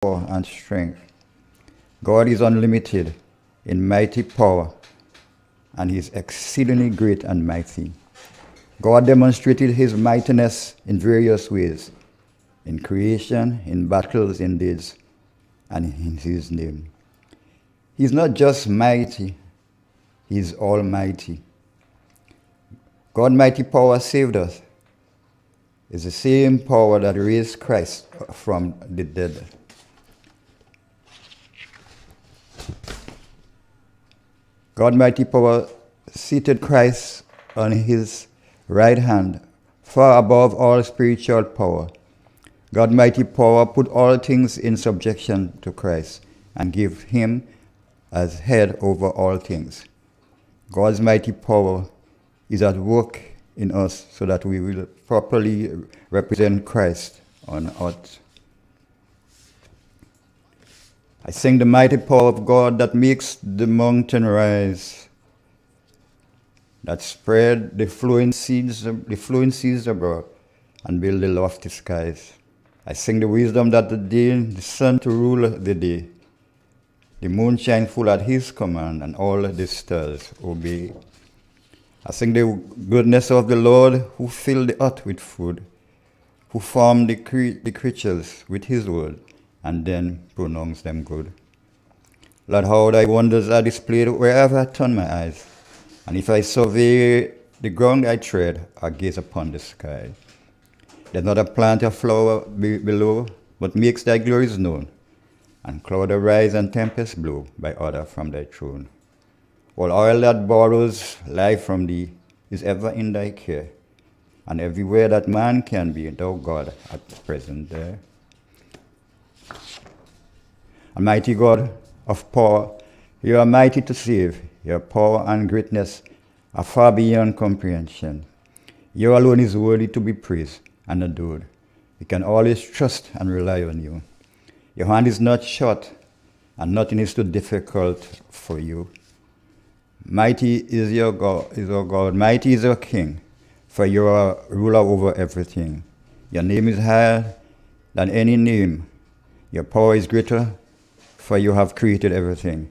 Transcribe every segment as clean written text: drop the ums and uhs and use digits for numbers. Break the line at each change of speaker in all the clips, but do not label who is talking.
power and strength. God is unlimited in mighty power, and he is exceedingly great and mighty. God demonstrated his mightiness in various ways, in creation, in battles, in deeds, and in his name. He's not just mighty, he's almighty. God's mighty power saved us. It's the same power that raised Christ from the dead. God's mighty power seated Christ on his right hand, far above all spiritual power. God's mighty power put all things in subjection to Christ and gave him as head over all things. God's mighty power is at work in us so that we will properly represent Christ on earth. I sing the mighty power of God that makes the mountain rise, that spread the flowing seas abroad and build the lofty skies. I sing the wisdom that the sun to rule the day, the moon shine full at his command, and all the stars obey. I sing the goodness of the Lord, who filled the earth with food, who formed the creatures with his word, and then pronounced them good. Lord, how thy wonders are displayed wherever I turn my eyes, and if I survey the ground I tread, or gaze upon the sky. There's not a plant or flower below, but makes thy glories known, and cloud arise and tempest blow by order from thy throne. All oil that borrows life from thee is ever in thy care, and everywhere that man can be, thou God art present there. Almighty God of power, you are mighty to save. Your power and greatness are far beyond comprehension. You alone is worthy to be praised and adored. We can always trust and rely on you. Your hand is not short, and nothing is too difficult for you. Mighty is your God, mighty is your King, for you are ruler over everything. Your name is higher than any name. Your power is greater, for you have created everything.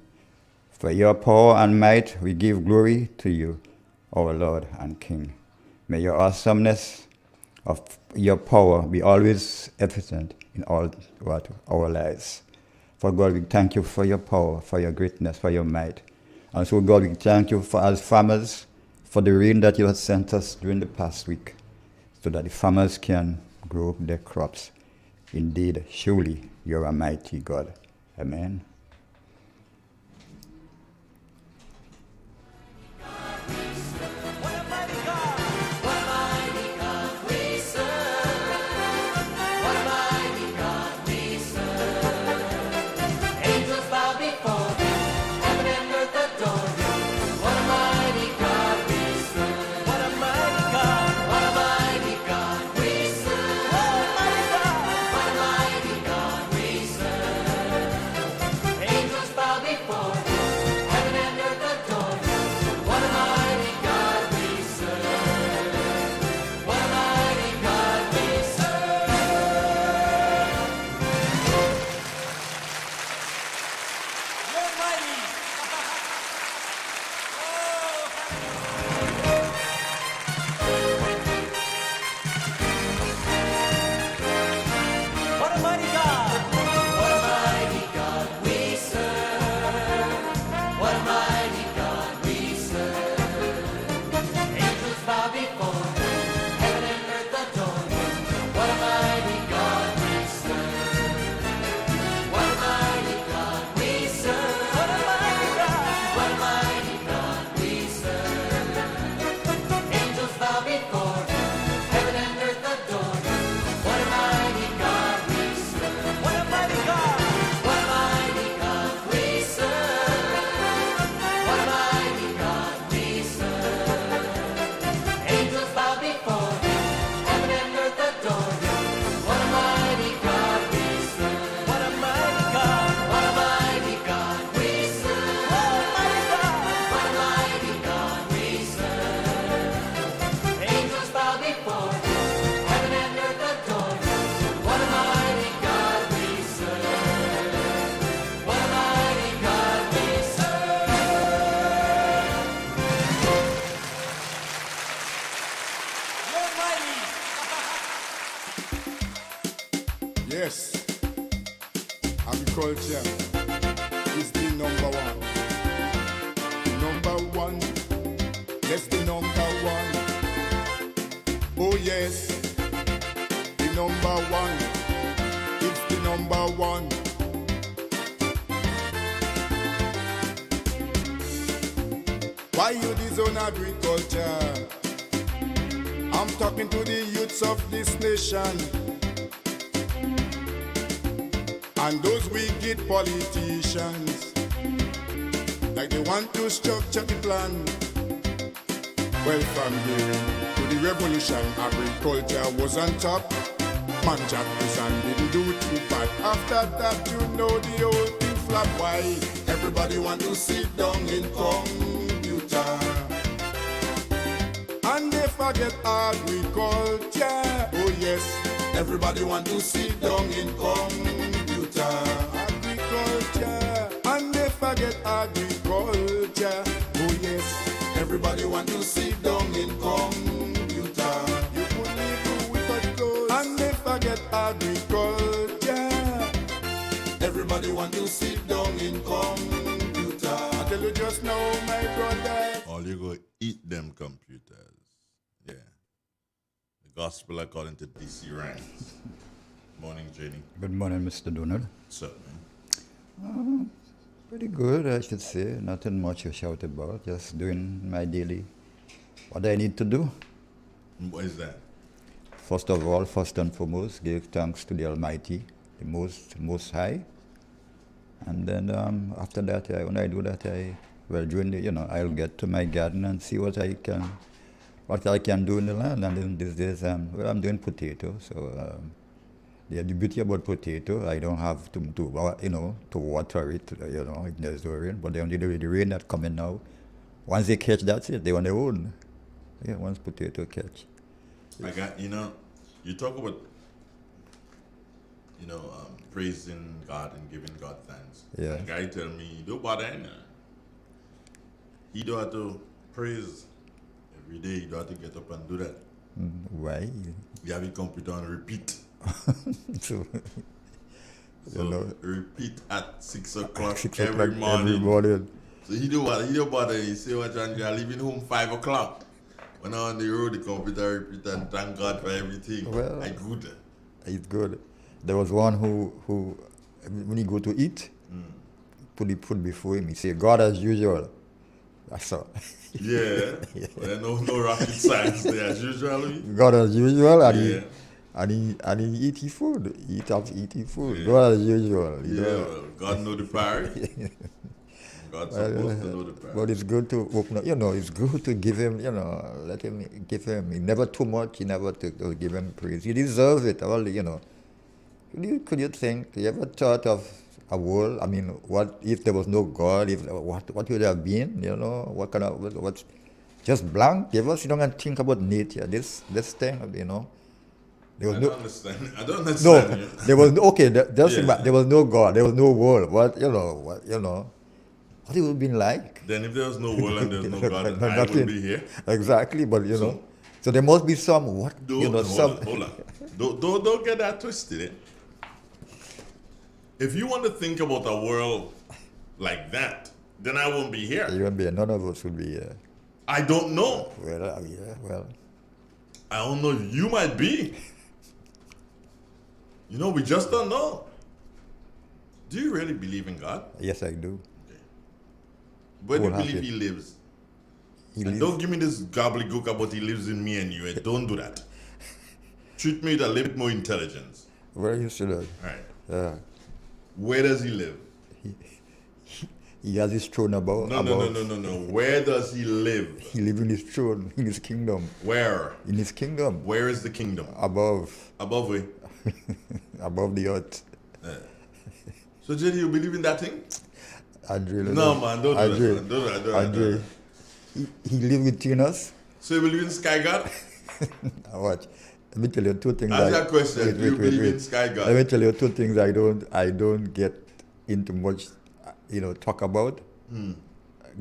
For your power and might we give glory to you, our Lord and King. May your awesomeness of your power be always evident in all our lives. For God, we thank you for your power, for your greatness, for your might. And so, God, we thank you for as farmers, for the rain that you have sent us during the past week, so that the farmers can grow their crops. Indeed, surely, you are a mighty God. Amen.
Agriculture is the number one. Number one. Yes, the number one. Oh yes, the number one. It's the number one. Why you disown agriculture? I'm talking to the youths of this nation and those wicked politicians, like they want to structure the plan. Well, from here to the revolution, agriculture was on top. Man Jack and didn't do too bad. After that, you know the whole thing flop. Why? Everybody want to sit down in computer, and they forget agriculture. Oh yes, everybody want to sit down in computer, agriculture, and they forget agriculture. Oh yes, everybody want to sit down in computer. You could live without clothes, and they forget agriculture. Everybody want to sit down in computer. I tell you just now, my brother.
All you go eat them computers. Yeah. The gospel according to DC Ranks. Morning, Jenny.
Good morning, Mr. Donald.
What's up, man?
Pretty good, I should say. Nothing much to shout about. Just doing my daily, what I need to do.
What is that?
First of all, first and foremost, give thanks to the Almighty, the Most High. And then after that, when I do that, during the, I'll get to my garden and see what I can do in the land. And then these days, I'm doing potato. So the beauty about potato, I don't have to water it, it does the rain. But then the rain that's coming now, once they catch, that's it. They're on their own. Yeah, once potato catch.
I got, you talk about, praising God and giving God thanks.
Yeah.
A guy tell me, don't bother him. He don't have to praise every day. He don't have to get up and do that.
Why?
You have your computer on repeat.
So,
repeat at 6 o'clock
6
every
o'clock
morning.
every morning.
So he don't bother. He say, what you're leaving home 5 o'clock. When I'm on the road, the computer repeat and thank God for everything.
Well,
I good.
It's good. There was one who when he go to eat, put the food before him, he say, God as usual. That's all.
Yeah. Well, no rocket science there as usual.
God as usual, and
Yeah.
he eat his food. He eat his food.
Yeah.
God as usual.
Well, God know the priority. God's supposed to know the priority.
But it's good to open up. It's good to give him. Let him give him. He never too much. He never to give him praise. He deserves it. All Could you think? You ever thought of a world? I mean, what if there was no God? What would it have been? What kind of what's just blank? You ever sit down and think about nature? This thing, There was
I
no.
don't understand. I don't
No,
understand. You.
there was okay. Just
Yeah.
there was no God. There was no world. What it would have been like?
Then if there was no world and there was no God, then I
Nothing.
would be here.
Exactly, but so there must be some
Hold
some.
on. Don't get that twisted. Eh? If you want to think about a world like that, then I won't be here.
You won't be. None of us would be here.
I don't know.
Well, yeah, well.
I don't know. You might be. We just don't know. Do you really believe in God?
Yes, I do.
Where do you
Wholehearted.
believe He lives?
He
And
lives-
don't give me this gobbledygook about He lives in me and you. Don't do that. Treat me with a little bit more intelligence.
Where you should have.
All right. Where does He live?
He has his throne above.
No. Where does He live?
He lives in his throne, in his kingdom.
Where?
In his kingdom.
Where is the kingdom?
Above.
Above where?
Above the earth.
So, Jenny, you believe in that thing?
Andre,
No, man, don't do
Andre,
that. Don't do that.
Andre, he lives within us.
So, you believe in Sky God?
Watch. Let me tell you two things.
Answer that question. Do you believe in Sky God?
Let me tell you two things I don't get into much, talk about.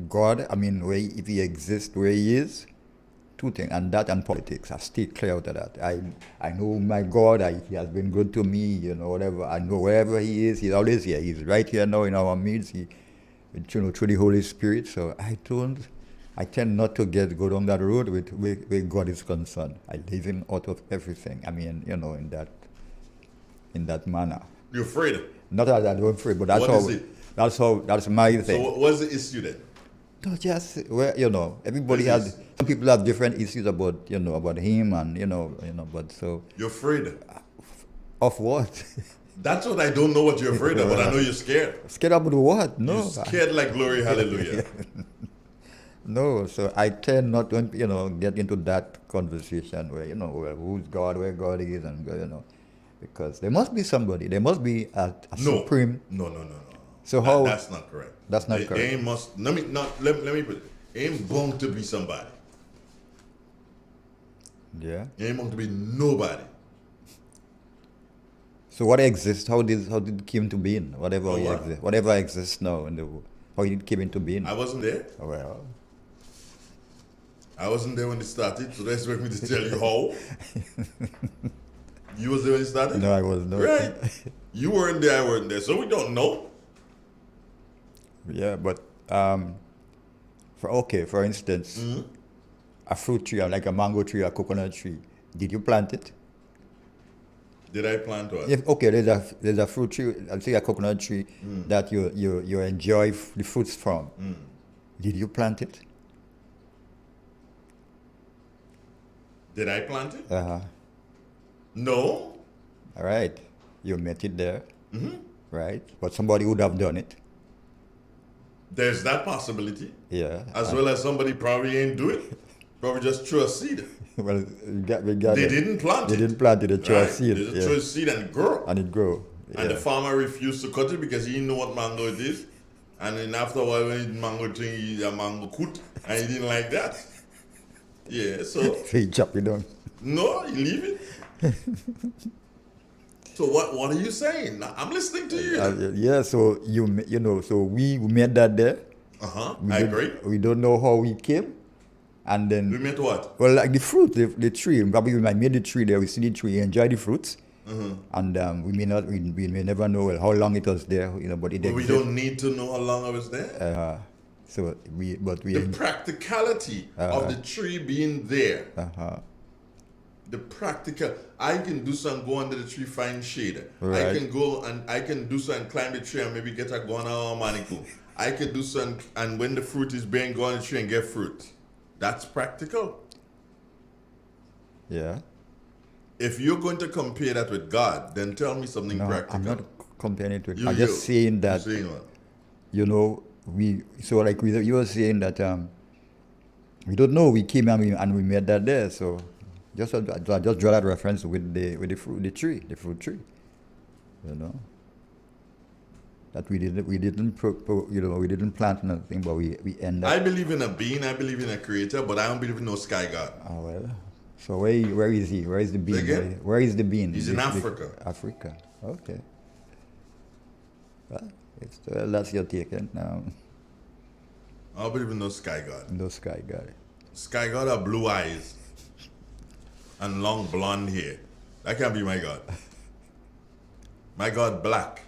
God, I mean, if he exists where he is, two things, and that and politics. I stay clear out of that. I know my God. He has been good to me. You know, whatever. I know wherever He is, He's always here. He's right here now in our midst. Through the Holy Spirit. So I tend not to go down that road where God is concerned. I leave Him out of everything. I mean, you know, in that manner.
You're afraid?
Not that I'm afraid, but that's
What
how.
is it?
That's my thing.
So what's the issue then?
No, just you know, everybody has. Some people have different issues about him and but so.
You're afraid?
Of what?
That's what I don't know what you're afraid of, but I know you're scared.
Scared about what? No.
You're scared like glory, hallelujah.
No, so I tend not to, get into that conversation where, well, who's God, where God is, and because there must be somebody, there must be a supreme.
No.
So how?
That's not correct.
That's not correct.
They must. Let me put it. Ain't bound to be somebody.
Yeah.
Ain't bound to be nobody.
So what exists? How did it came to being? Whatever exists now in the world, how it came into being?
I wasn't there.
Well,
I wasn't there when it started, so they expect me to tell you how. You was there when it started?
No, I was not.
Right. You weren't there, I weren't there, so we don't know.
Yeah, but for instance, a fruit tree, like a mango tree, a coconut tree, did you plant it?
Did I plant what?
There's a fruit tree, I'll say a coconut tree that you enjoy the fruits from. Did you plant it?
Did I plant it?
Uh-huh.
No.
All right. You met it there. Right? But somebody would have done it.
There's that possibility.
Yeah.
As well as somebody probably ain't do it. Probably just threw a seed.
Well, we
They
it.
didn't plant
They
it.
didn't plant it, they threw a
Right.
seed.
They just
Yeah.
threw a seed and grow.
And it grew. Yeah.
And the farmer refused to cut it because he didn't know what mango it is. And then after a while, when he mango thing, he a mango cut, and he didn't like that. Yeah, so
So he chopped it down.
no, you leave it. So what are you saying? I'm listening to you.
Yeah, so so we made that there.
I agree.
We don't know how we came. And then
We meant what?
well, like the fruit, the tree. Probably we might made the tree there. We see the tree, enjoy the fruits, and we may never know how long it was there. But it
But we
exists.
don't need to know how long I was there.
So
The practicality of the tree being there. The practical. I can do some, go under the tree, find shade.
Right.
I can go and I can do some, climb the tree and maybe get a guana or a manico. I can do some, and when the fruit is bearing, go on the tree and get fruit. That's practical.
Yeah.
If you're going to compare that with God, then tell me something
No,
practical.
I'm not comparing it with.
You-
I'm just saying that
You're saying what?
you were saying that we don't know. We came and we made that there. So just draw that reference with the fruit tree. That we didn't plant nothing, but we end up.
I believe in a being, I believe in a creator, but I don't believe in no sky god.
Oh, well. So where is he? Where is the being?
Again?
Where is the being?
He's in Africa.
Africa. Okay. Well, that's your take now.
I don't believe in no sky god.
No sky guy.
Sky god have blue eyes and long blonde hair. That can't be my God. My God black.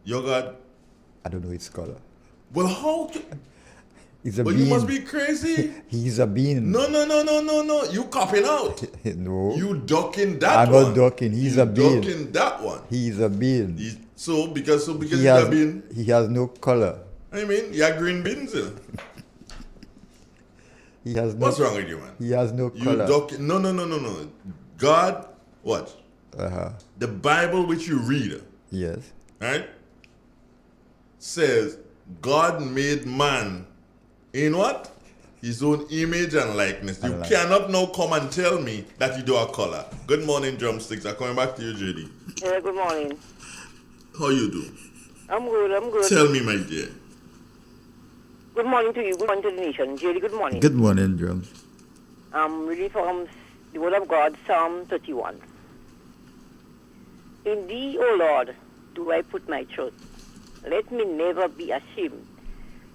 Your God?
I don't know his color.
Well, how can...
He's a
Well,
being.
you must be crazy.
He's a being.
No. You copping out.
No.
You ducking that
I'm
one.
not ducking. He's
You
a being.
ducking that one.
He's a being.
Because
he
he's
has,
a being.
he has no color.
I mean, you have green beans.
He has no.
What's wrong with you, man?
He has no
You
color.
ducking. No. God, what? The Bible which you read,
Yes.
right, says God made man in what? His own image and likeness. You cannot now come and tell me that you do a color. Good morning, drumsticks. I'm coming back to you, JD.
Yeah, good morning.
How you do?
I'm good.
Tell me, my dear.
Good morning to you. Good morning to the nation. Jerry, good morning.
Good morning, Drums.
I'm reading from the Word of God, Psalm 31. In thee, O Lord, do I put my trust. Let me never be ashamed.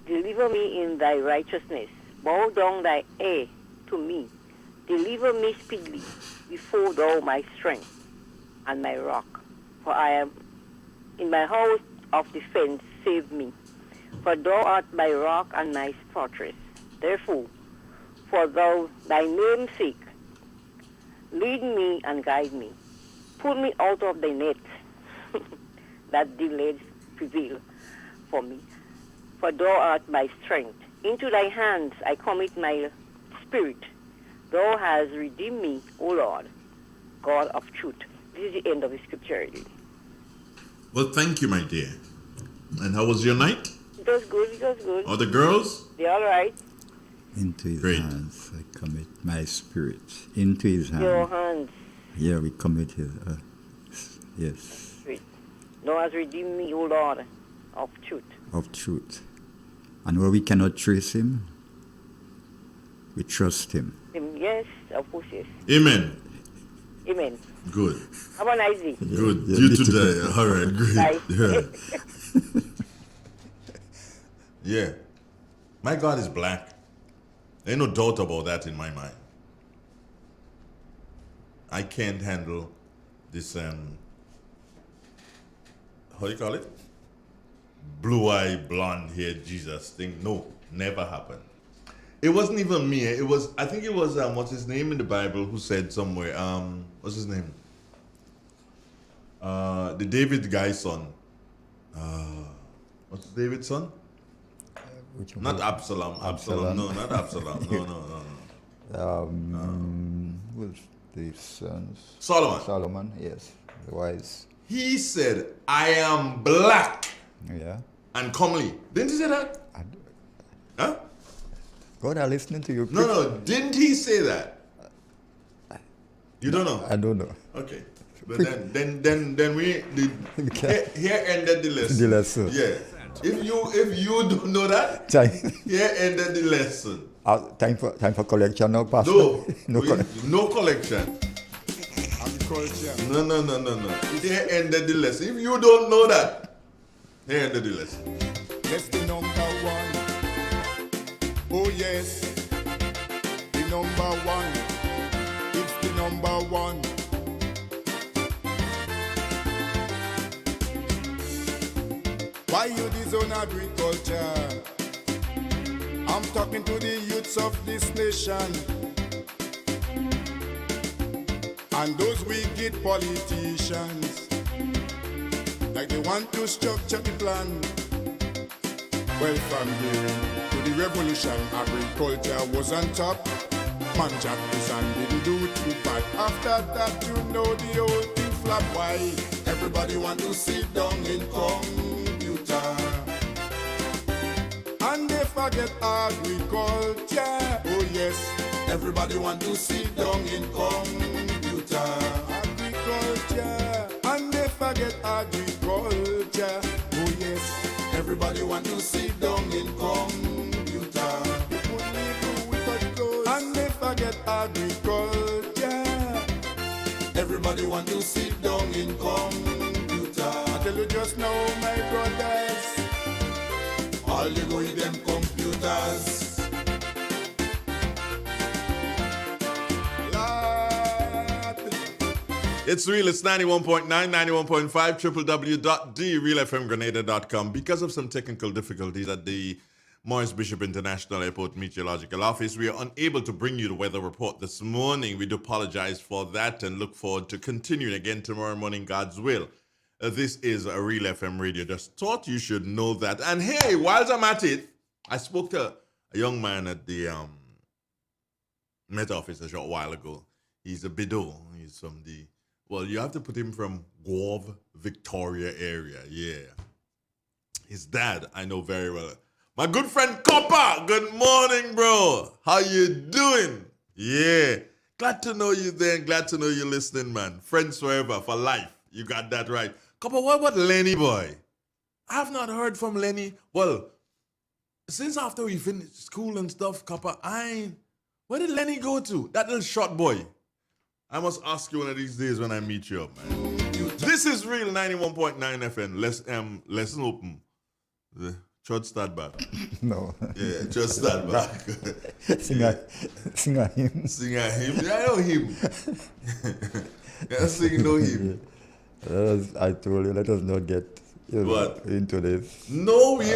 Deliver me in thy righteousness. Bow down thy ear to me. Deliver me speedily before thou my strength and my rock. For I am in my house of defense, save me. For thou art my rock and my fortress. Therefore, for thy name's sake, lead me and guide me. Pull me out of the net that delayed prevail for me. For thou art my strength. Into thy hands I commit my spirit. Thou hast redeemed me, O Lord, God of truth. This is the end of the scripture reading.
Well, thank you, my dear. And how was your night?
It was good, it was good.
Are the girls?
They're all right.
Into his
Great.
hands I commit my spirit. Into his
Your
hands.
hands.
Yeah, we commit his. Yes,
Spirit. Thou hast redeemed me, O Lord, of truth.
of truth. And where we cannot trace him, we trust him.
Yes, of course, yes.
Amen.
Amen.
Good.
Have a nice day.
Good.
Yeah,
You
me
today. All right. Great.
Bye.
Yeah. Yeah. My God is black. Ain't no doubt about that in my mind. I can't handle this how do you call it? Blue-eyed, blonde-haired Jesus thing. No, never happened. It wasn't even me. I think it was what's his name in the Bible who said somewhere, what's his name? The David guy's son. What's David's son?
Which one?
Not Absalom. Absalom. No, not Absalom. No.
Who's the sons?
Solomon.
Solomon, yes, the wise.
He said, I am black
Yeah.
and comely. Didn't he say that? Huh?
God, I'm listening to you.
No. Didn't he say that? You don't know?
I don't know.
Okay. But then we here ended the lesson.
The lesson.
Yeah. If you don't know that, here ended the lesson.
Time for collection now, Pastor.
No.
No
No collection.
Agriculture.
No. Here ended the lesson. If you don't know that, here ended the lesson.
That's the number one. Oh yes, the number one. It's the number one. Why you disown agriculture? I'm talking to the youths of this nation and those wicked politicians, like they want to structure the plan. Well, from here to the revolution, agriculture was on top. Man Jack and didn't do too bad. After that, you know the whole thing flop. Why? Everybody want to sit down in computer, and they forget agriculture. Oh yes, everybody want to sit down in computer, agriculture, and they forget agriculture. Oh yes, everybody want to sit down in computer, and they forget agriculture. Everybody want to sit down in computer. I tell you just now, my brothers, all you go with them computers. Lord.
It's real. It's 91.9, 91.5, www.therealfmgrenada.com. Because of some technical difficulties at the Morris Bishop International Airport Meteorological Office, we are unable to bring you the weather report this morning. We do apologize for that and look forward to continuing again tomorrow morning, God's will. This is a Real FM Radio. Just thought you should know that. And hey, whilst I'm at it, I spoke to a young man at the Met Office a short while ago. He's a bidot. He's from the, well, you have to put him from Guelph, Victoria area. Yeah. His dad, I know very well. My good friend Copper, good morning, bro. How you doing? Yeah. Glad to know you there and glad to know you're listening, man. Friends forever, for life. You got that right. Copper, what about Lenny, boy? I have not heard from Lenny. Well, since after we finished school and stuff, Copper, where did Lenny go to? That little short boy. I must ask you one of these days when I meet you up, man. This is Real 91.9 FM. Lesson open. Church start back.
No.
Yeah, church start back.
Sing a hymn.
Sing a hymn. Yeah, I know hymn. Yeah, sing no hymn.
I told you, let us not get
What?
into this.
No, we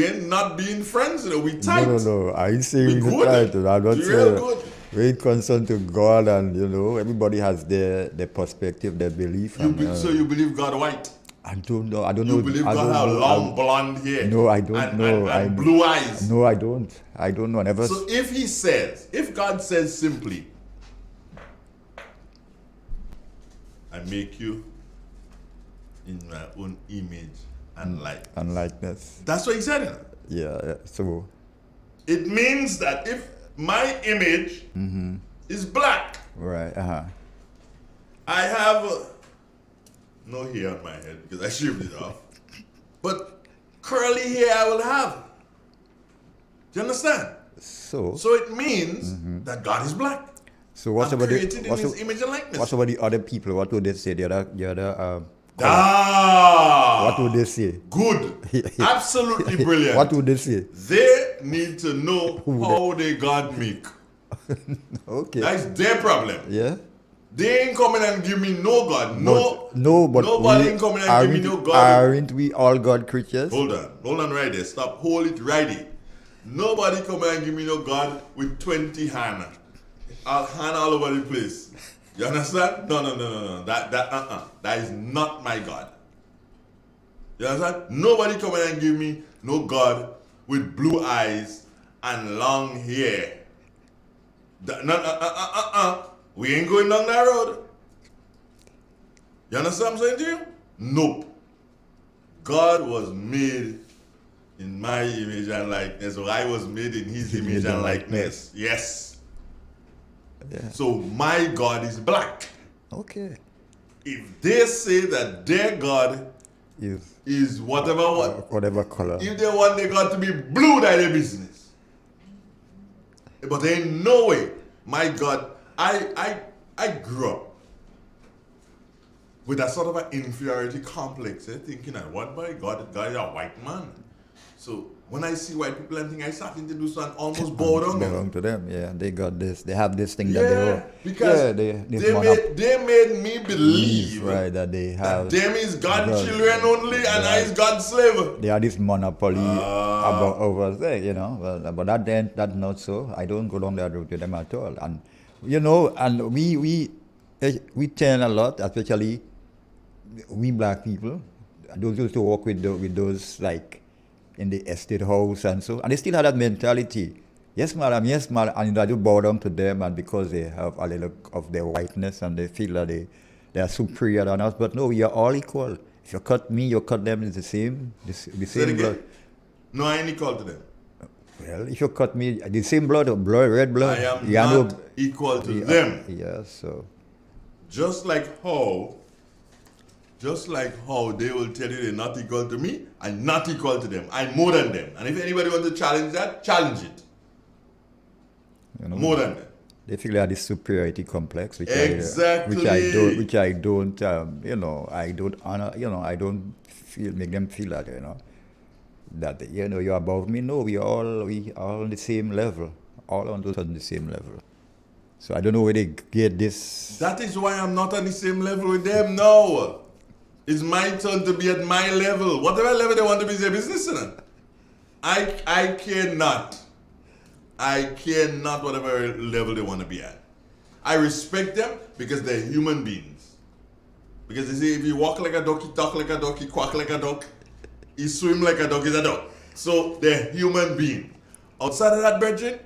ain't not being friends. We tight.
No. I ain't saying
We
we
good.
tight. I'm not
We real
saying
good.
we ain't concerned to God, and everybody has their perspective, their belief.
So you believe God white?
I don't know. I don't
You
know.
believe
I
God
don't
have
know.
long blonde hair?
No, I don't
and,
know.
And blue eyes.
No, I don't. I don't know. I never.
So if God says simply, I make you in my own image and likeness.
And likeness.
That's what he said.
Yeah. So.
It means that if my image is black,
Right.
I have no hair on my head because I shaved it off. But curly hair I will have. Do you understand?
So.
So it means that God is black.
So what's
I'm
about
created in His image and likeness.
What's about the other people? What would they say? The other.
Ah,
What would they say?
good. Absolutely brilliant.
What would they say?
They need to know how they God make.
Okay.
That's their problem.
Yeah.
They ain't coming and give me no God.
But
nobody
we
ain't coming and give me no God.
Aren't we all God creatures?
Hold on right there. Stop. Hold it right there. Nobody come and give me no God with 20 hand. I'll hand all over the place. You understand? No. That is not my God. You understand? Nobody come and give me no God with blue eyes and long hair. We ain't going down that road. You understand what I'm saying to you? Nope. God was made in my image and likeness, or I was made in His image and likeness. Yes.
Yeah.
So my God is black.
Okay.
If they say that their God
Yes.
is
Whatever color.
if they want their God to be blue, that's their business. But there ain't no way. My God, I grew up with that sort of an inferiority complex, thinking that what by God is a white man. So when I see white people and think I starting to do something almost bored on them.
Belong to them. Yeah. They got this. They have this thing that
Yeah, because they made me believe
right that they have.
them is God's
God,
children only and I is God's slave.
They have this monopoly about over there, Well, but that's not so. I don't go down that route with them at all. And and we turn a lot, especially we black people. Those used to work with those like in the estate house and so, and they still have that mentality. Yes, madam, and I do bow down to them, and because they have a little of their whiteness and they feel that they are superior than us. But no, we are all equal. If you cut me, you cut them. It's the same. The same blood.
No, I ain't equal to them.
Well, if you cut me, the same red blood.
I am not equal to them.
Yeah, so.
Just like how they will tell you they're not equal to me, I'm not equal to them. I'm more than them. And if anybody wants to challenge that, challenge it. More than them.
They feel they have this superiority complex, which
Exactly.
I don't honor. I don't make them feel that that you're above me. No, we all on the same level, all on the same level. So I don't know where they get this.
That is why I'm not on the same level with them now. It's my turn to be at my level. Whatever level they want to be, is their business. I cannot whatever level they want to be at. I respect them because they're human beings. Because they say if you walk like a duck, you talk like a duck, you quack like a duck, you swim like a duck, is a duck. So they're human beings. Outside of that, Bridget,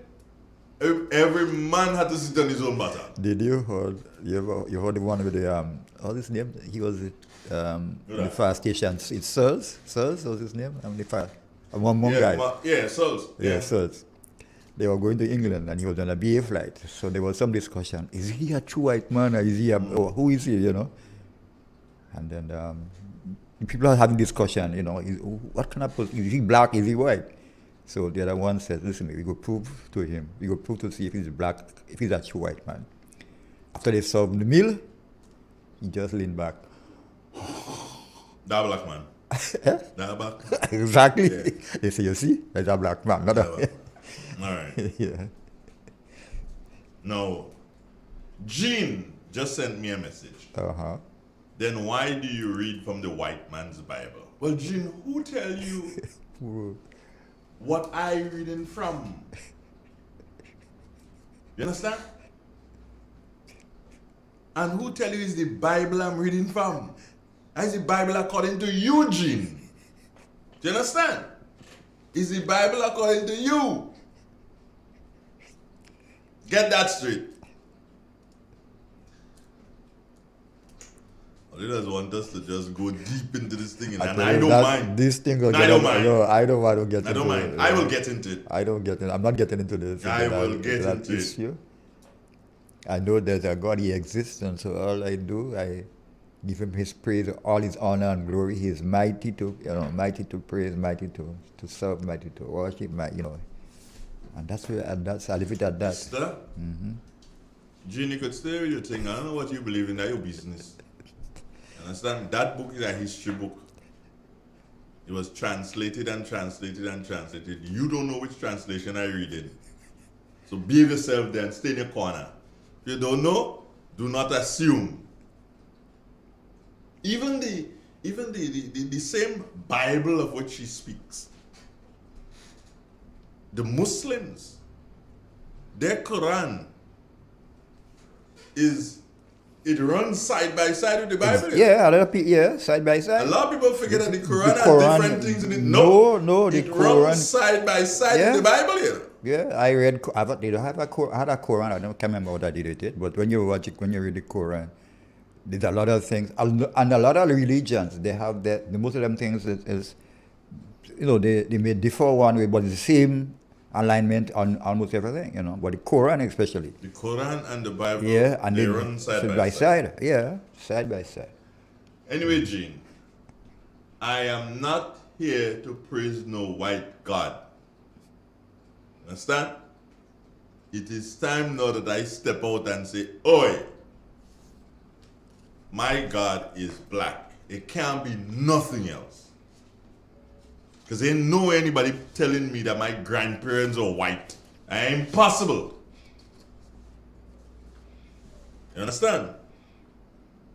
every man had to sit on his own butter.
Did you heard the one with the what's his name? He was the fire station. It's Searles. Searles was his name. The fire. One guy.
Searles.
Yeah, Searles. They were going to England and he was on a BA flight. So there was some discussion. Is he a true white man or is he who is he, And then people are having discussion, what kind of person, is he black, is he white? So the other one said, listen, we go prove to him. We go prove to see if he's black, if he's a true white man. After they served the meal, he just leaned back.
That black man. Not a black man.
Exactly.
Yeah.
They say, you see, there's a black man. Not
Not a
a,
black man. All right.
yeah.
Now, Jean just sent me a message.
Uh-huh.
Then why do you read from the white man's Bible? Well, Jean, who tell you what I reading from? You understand? And who tell you is the Bible I'm reading from? Is the Bible according to you, Jean? Do you understand? Is the Bible according to you? Get that straight. Leaders want us to just go deep into this thing, and I don't mind.
This thing will
I
get
don't
up-
mind.
No, I don't want to get
I
into
don't mind.
it.
I will get into it.
I don't get it. I'm not getting into this.
I will get
that
into it.
issue. I know there's a God, He exists, and so all I do, I give Him His praise, all His honor and glory. He is mighty to, mighty to praise, mighty to serve, mighty to worship, and that's where, and that's, I leave it at that.
Sister, Jean, you could stay with your thing. I don't know what you believe in. That's your business. Understand? That book is a history book. It was translated and translated and translated. You don't know which translation I read in. So behave yourself there and stay in your corner. If you don't know, do not assume. Even the same Bible of which she speaks, the Muslims, their Quran it runs side by side with the Bible.
Yeah, a lot of people, yeah, side by side.
A lot of people forget that the Quran,
Quran-
has different things in it.
No, the
it
Quran-
runs side by side
Yeah.
with the Bible here.
Yeah, I read. I had a Quran. I can't remember what I did with it. But when you watch it, when you read the Quran, there's a lot of things, and a lot of religions they have that. The Muslim things is they may differ one way, but it's the same alignment on almost everything. But the Quran especially.
The Quran and the Bible,
Yeah, and
they
then
run side by side.
side. Yeah, side by side.
Anyway, Jean, I am not here to praise no white God. Understand? It is time now that I step out and say, oi, my God is black. It can't be nothing else. Because ain't no anybody telling me that my grandparents are white. Impossible. You understand?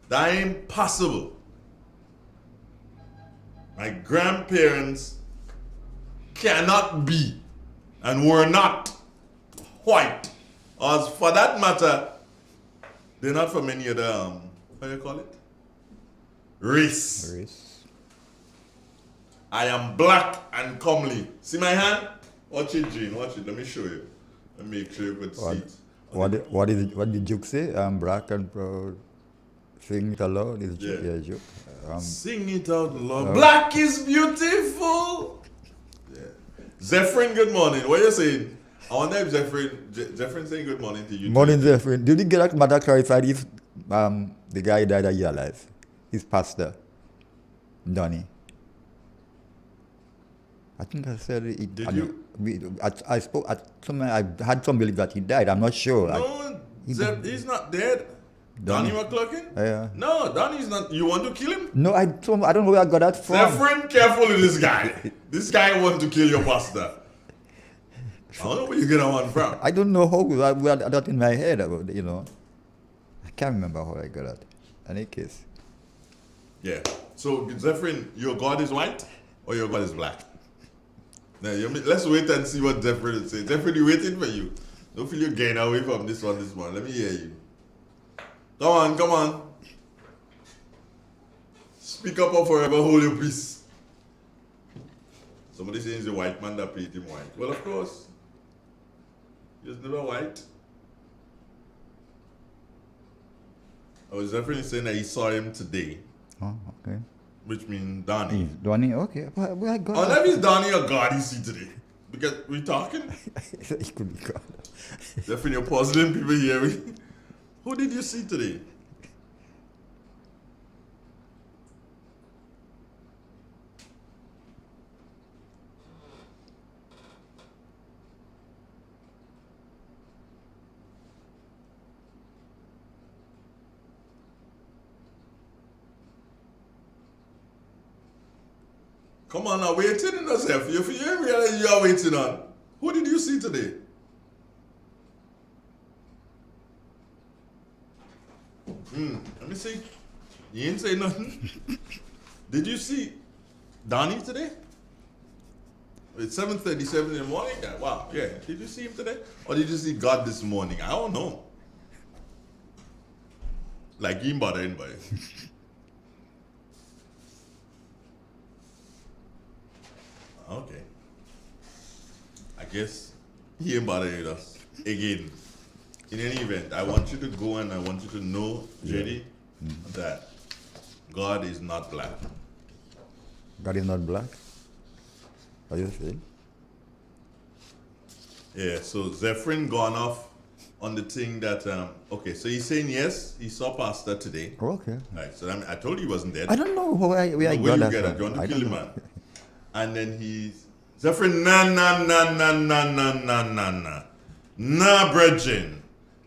That ain't possible. My grandparents cannot be and were not white. As for that matter, they're not from any other, how do you call it? Race.
Race.
I am black and comely. See my hand? Watch it, Jean. Watch it. Let me show you. Let me make sure you could see it.
What did Duke say? I'm black and proud. Sing it aloud. Is
Yeah.
Duke.
Sing it out loud. Black is beautiful. Yeah. Zephyrin, good morning. What are you saying? I wonder if Zephyrin saying good morning to you.
Morning, Zephyrin. Did you get that matter clarified if the guy died a year alive? His pastor, Donnie. I think I said it.
Did you?
I spoke. I had some belief that he died. I'm not sure.
No, he's not dead. Donnie McCluckin?
Yeah.
No, Donnie's not. You want to kill him?
No, I don't know where I got that from.
Zephyrin, careful with this guy. This guy want to kill your pastor. I don't know where you get that one from.
I don't know how I got that in my head. I can't remember how I got that. Any case.
Yeah. So, Zephyrin, your God is white or your God is black? Now, let's wait and see what Zephyrin is saying. Zephyrin, he's waiting for you. Don't feel you gain away from this one this morning. Let me hear you. Come on, come on. Speak up or forever hold your peace. Somebody saying it's a white man that paid him white. Well, of course. He was never white. I was definitely saying that he saw him today,
Oh, okay.
which means Donnie.
Donnie, okay. Where I got
Unless it's Donnie or God you see today. Because we're talking.
that? It could be God.
Definitely you're puzzling people here. Who did you see today? Come on now, waiting in yourself. You ain't realize you are waiting on. Who did you see today? Let me see. You ain't say nothing. Did you see Donnie today? It's 7:37 in the morning. Wow, yeah. Did you see him today? Or did you see God this morning? I don't know. Like he ain't bother anybody. Okay. I guess he ain't bothering us. Again, in any event, I want you to go and I want you to know, JD, that God is not black.
God is not black? What are you saying?
Yeah, so Zephyrin gone off on the thing that, okay, so he's saying yes, he saw Pastor today.
Oh, okay.
Right, so I told you he wasn't dead.
I don't know where I
Where
got
you
that
get it?
from.
You want to
I
kill
don't
him,
know.
man. And then he's Zephyrin, nah, brethren.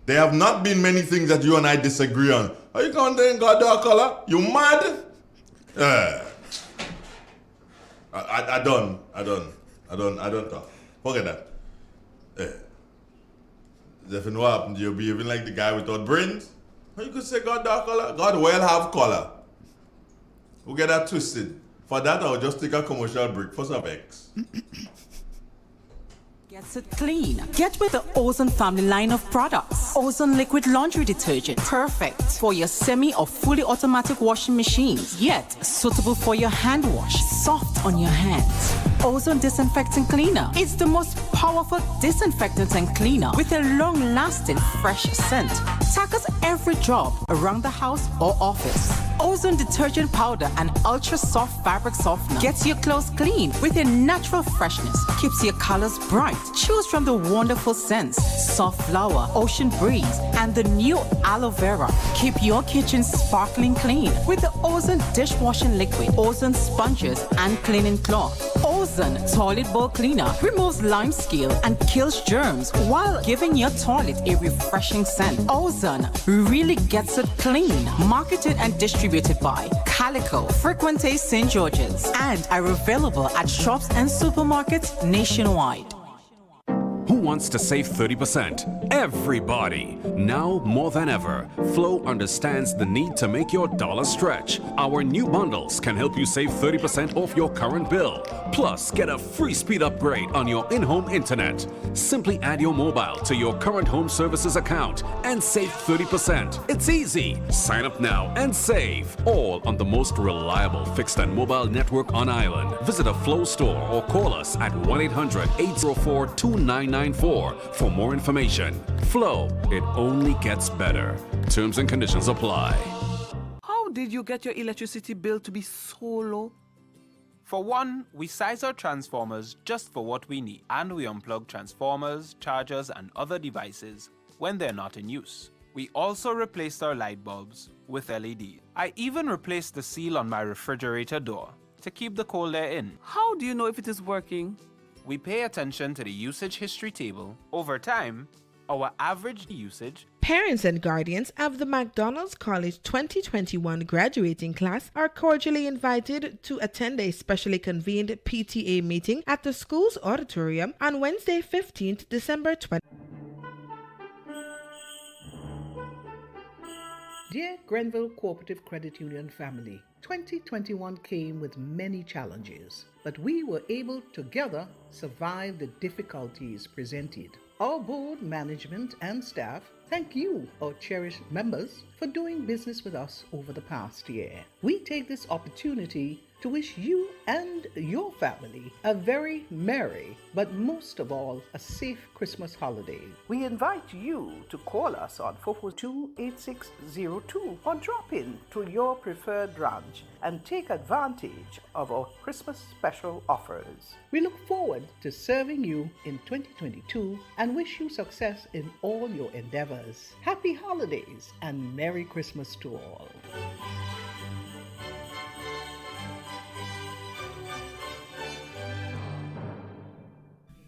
There have not been many things that you and I disagree on. Are you going there in God dark color? You mad? I don't talk. Forget that. Zephyrin, what happened? You're behaving like the guy without brains? How you could say God dark color? God well have color. We'll get that twisted. For that, I'll just take a commercial break for some X.
Gets it clean. Get with the Ozone family line of products. Ozone liquid laundry detergent. Perfect for your semi or fully automatic washing machines. Yet suitable for your hand wash. Soft on your hands. Ozone disinfectant cleaner. It's the most powerful disinfectant and cleaner with a long-lasting fresh scent. Tackles every job around the house or office. Ozone detergent powder and ultra soft fabric softener gets your clothes clean with a natural freshness. Keeps your colors bright. Choose from the wonderful scents, soft flower, ocean breeze, and the new aloe vera. Keep your kitchen sparkling clean with the Ozone dishwashing liquid, Ozone sponges, and cleaning cloth. Ozone toilet bowl cleaner removes lime scale and kills germs while giving your toilet a refreshing scent. Ozone really gets it clean. Marketed and distributed by Calico, Frequente St. George's, and are available at shops and supermarkets nationwide.
Who wants to save 30%? Everybody! Now more than ever, Flow understands the need to make your dollar stretch. Our new bundles can help you save 30% off your current bill. Plus, get a free speed upgrade on your in-home internet. Simply add your mobile to your current home services account and save 30%. It's easy. Sign up now and save. All on the most reliable fixed and mobile network on island. Visit a Flow store or call us at 1-800-804-2994 for more information. Flow, it only gets better. Terms and conditions apply.
How did you get your electricity bill to be so low? For one, we size our transformers just for what we need, and we unplug transformers, chargers, and other devices when they're not in use. We also replaced our light bulbs with LED. I even replaced the seal on my refrigerator door to keep the cold air in.
How do you know if it is working?
We pay attention to the usage history table. Over time, our average usage.
Parents and guardians of the McDonald's College 2021 graduating class are cordially invited to attend a specially convened PTA meeting at the school's auditorium on Wednesday, 15th December 20.
Dear Grenville Cooperative Credit Union family, 2021 came with many challenges, but we were able together survive the difficulties presented. Our board, management, and staff thank you, our cherished members, for doing business with us over the past year. We take this opportunity to wish you and your family a very merry, but most of all, a safe Christmas holiday. We invite you to call us on 442-8602 or drop in to your preferred branch and take advantage of our Christmas special offers. We look forward to serving you in 2022 and wish you success in all your endeavors. Happy holidays and Merry Christmas to all.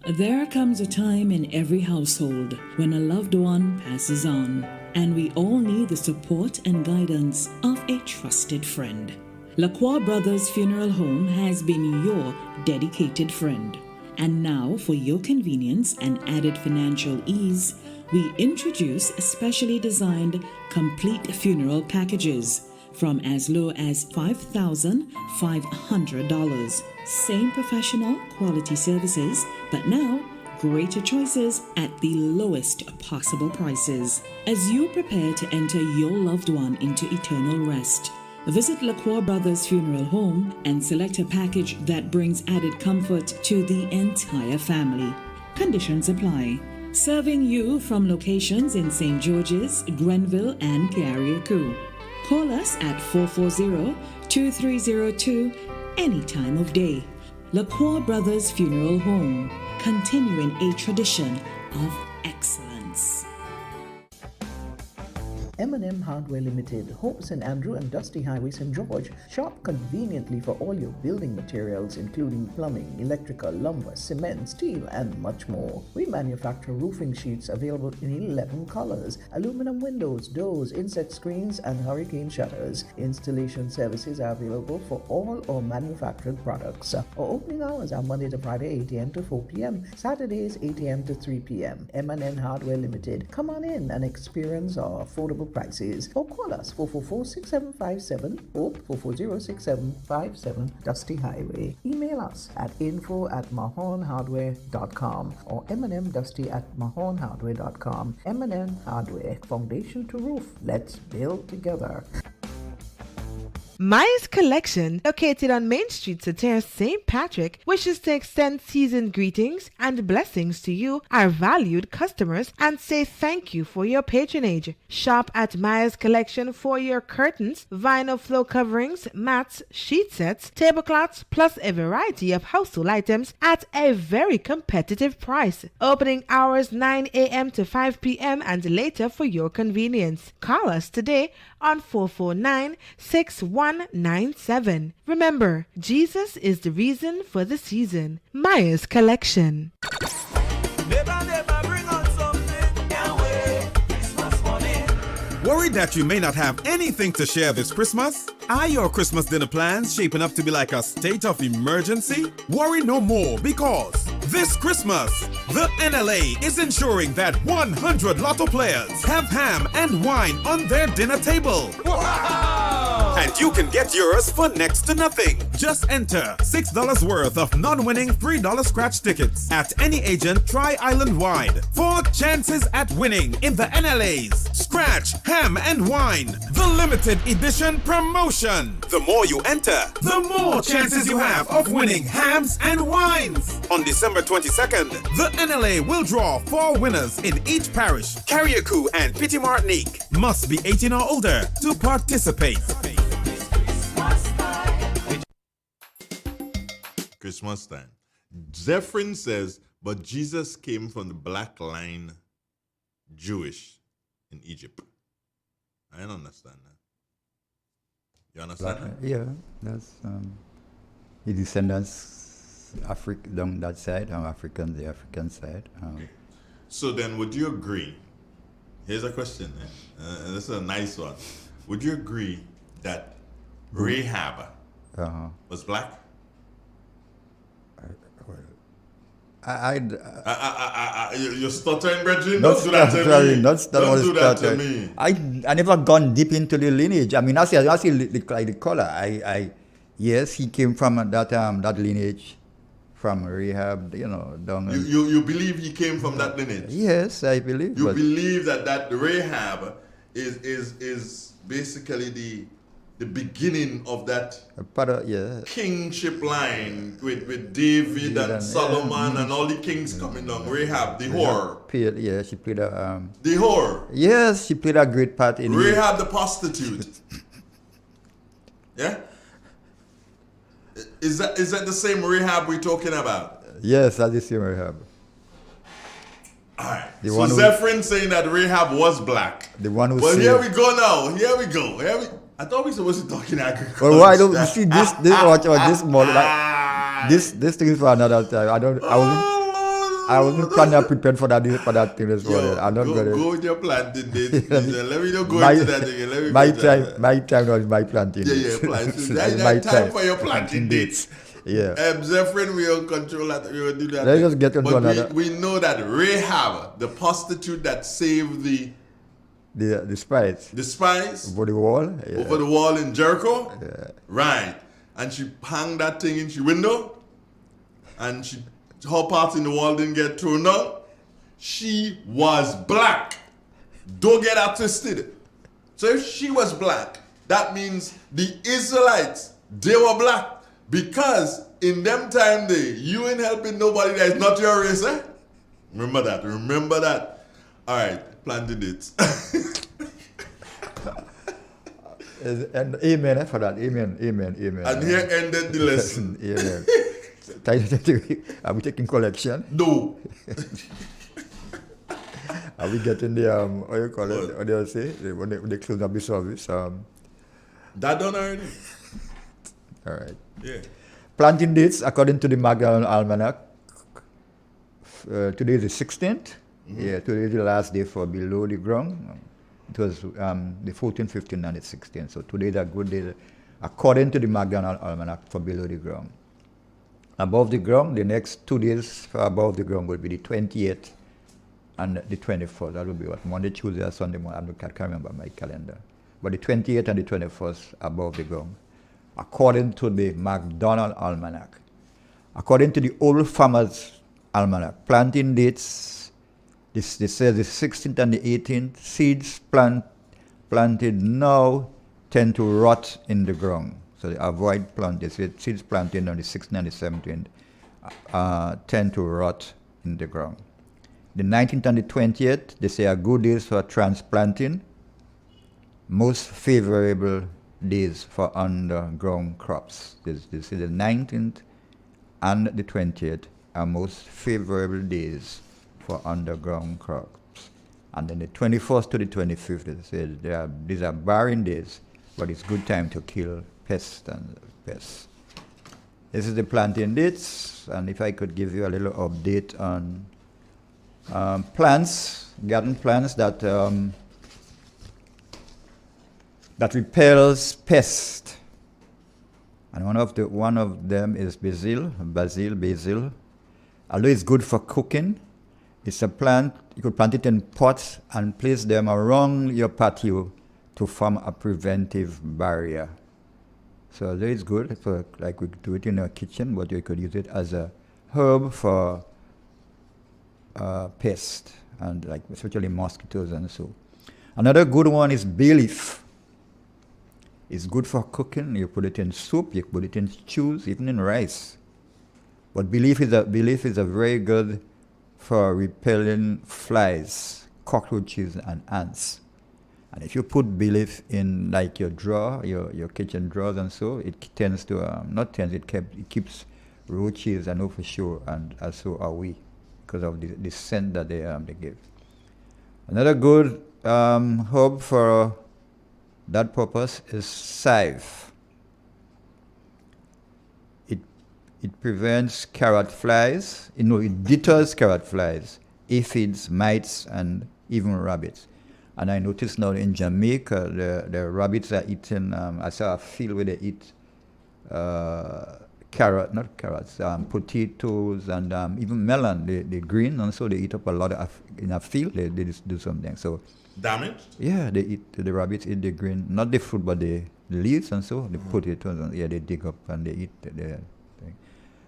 There comes a time in every household when a loved one passes on, and we all need the support and guidance of a trusted friend. Lacroix Brothers Funeral Home has been your dedicated friend. And now, for your convenience and added financial ease, we introduce specially designed complete funeral packages from as low as $5,500. Same professional quality services, but now greater choices at the lowest possible prices. As you prepare to enter your loved one into eternal rest, visit Lacroix Brothers Funeral Home and select a package that brings added comfort to the entire family. Conditions apply. Serving you from locations in St. George's, Grenville, and Carriacou. Call us at 440-2302 any time of day. Lacroix Brothers Funeral Home, continuing a tradition of excellence.
M&M Hardware Limited, Hope St. Andrew and Dusty Highway, St. George. Shop conveniently for all your building materials including plumbing, electrical, lumber, cement, steel and much more. We manufacture roofing sheets available in 11 colors, aluminum windows, doors, inset screens and hurricane shutters. Installation services are available for all our manufactured products. Our opening hours are Monday to Friday 8 a.m. to 4 p.m., Saturdays 8 a.m. to 3 p.m. M&M Hardware Limited. Come on in and experience our affordable prices, or call us 444-6757 or 440-6757 Dusty Highway. Email us at info@mahonhardware.com or mnmdusty@mahonhardware.com. M&M Hardware, foundation to roof. Let's build together.
Maya's Collection, located on Main Street, Sater, St. Patrick, wishes to extend seasoned greetings and blessings to you, our valued customers, and say thank you for your patronage. Shop at Maya's Collection for your curtains, vinyl floor coverings, mats, sheet sets, tablecloths, plus a variety of household items at a very competitive price. Opening hours 9 a.m. to 5 p.m. and later for your convenience. Call us today on 449-6197. Remember, Jesus is the reason for the season. Maya's Collection.
Worried that you may not have anything to share this Christmas? Are your Christmas dinner plans shaping up to be like a state of emergency? Worry no more, because this Christmas, the NLA is ensuring that 100 lotto players have ham and wine on their dinner table. Wow! And you can get yours for next to nothing. Just enter $6 worth of non-winning $3 scratch tickets at any agent Tri-Island-wide for chances at winning in the NLA's Scratch, Ham and Wine, the limited edition promotion. The more you enter, the more chances you have of winning hams and wines. On December 22nd, the NLA will draw 4 winners in each parish, Carriacou and Petit Martinique. Must be 18 or older to participate.
Christmas time. Zephyrin says, but Jesus came from the black line Jewish in Egypt. I don't understand that. You understand that?
Yeah, that's the descendants down that side, the African side.
So then, would you agree? Here's a question. This is a nice one. Would you agree that Rahab was black? You're stuttering, Bridget? Don't do that to me.
Don't do that to me. I never gone deep into the lineage. I mean, I see the color. Yes, he came from that lineage, from Rahab. Down.
You believe he came from that lineage?
Yes, I believe.
You believe that Rahab is basically the beginning of that kingship line with David and Solomon and all the kings coming down. Rahab, the whore.
Yeah, she played a...
the whore.
Yes, she played a great part in
Rahab the prostitute. Yeah? Is that the same Rahab we're talking about?
Yes, that's the same Rahab.
Alright. So Zephyrin saying that Rahab was black.
The one who
Well, here we go now. Here we go. I thought we were supposed to be talking agriculture.
Well, why don't you see this more like this thing is for another time. I wasn't planning or prepared for that thing this morning. I'm not gonna
go with your planting dates. Let me not go
my,
into that again. Let me
my time was my planting.
Yeah, planting.
That's
That time for your planting dates.
Yeah.
Zephyrin, we will control that. We will do that.
Let's just get into
but
another.
we know that Rahab, the prostitute that saved the
spies
over
the wall,
over the wall in Jericho, right? And she hung that thing in the window, and her part in the wall didn't get thrown out. She was black. Don't get that twisted. So if she was black, that means the Israelites, they were black. Because in them time you ain't helping nobody that is not your race, eh? Remember that. All right, planting dates.
And amen for that. Amen.
And here ended the lesson.
Amen. Are we taking collection?
No.
Are we getting the what you call it? What do you say? When they close up the service.
That done already.
All right.
Yeah.
Planting dates according to the McDonald Almanac. Today is the 16th. Yeah, today is the last day for below the ground. It was the 14th, 15th, and the 16th. So today is a good day according to the McDonald Almanac for below the ground. Above the ground, the next 2 days for above the ground will be the 28th and the 24th. That will be what? Monday, Tuesday, or Sunday morning. I can't remember my calendar. But the 28th and the 21st above the ground, according to the McDonald Almanac. According to the Old Farmer's Almanac, planting dates, this says the 16th and the 18th, seeds planted now tend to rot in the ground. So they avoid planting. Seeds planted on the 16th and the 17th tend to rot in the ground. The 19th and the 20th, they say are good days for transplanting. Most favorable days for underground crops. This is the 19th and the 20th are most favorable days for underground crops. And then the 21st to the 25th, they say these are barren days, but it's good time to kill pests. This is the planting dates, and if I could give you a little update on garden plants that repels pests, and one of them is basil. Although it's good for cooking, it's a plant you could plant it in pots and place them around your patio to form a preventive barrier. So that is good for, like we do it in our kitchen, but you could use it as a herb for pests and like especially mosquitoes and so. Another good one is bay leaf. It's good for cooking. You put it in soup, you put it in stews, even in rice. But bay leaf is a very good for repelling flies, cockroaches, and ants. And if you put bay leaf in like your drawer, your kitchen drawers and so, it tends to it keeps roaches and for sure, and so are we, because of the scent that they give. Another good herb for that purpose is chive. It prevents carrot flies. It deters carrot flies, aphids, mites, and even rabbits. And I noticed now in Jamaica, the rabbits are eating. I saw a field where they eat potatoes and even melon. They green, and so they eat up a lot in a field. They just do something. So
damage?
Yeah, the rabbits eat the green, not the fruit, but the leaves and so the potatoes. And, they dig up and they eat the thing.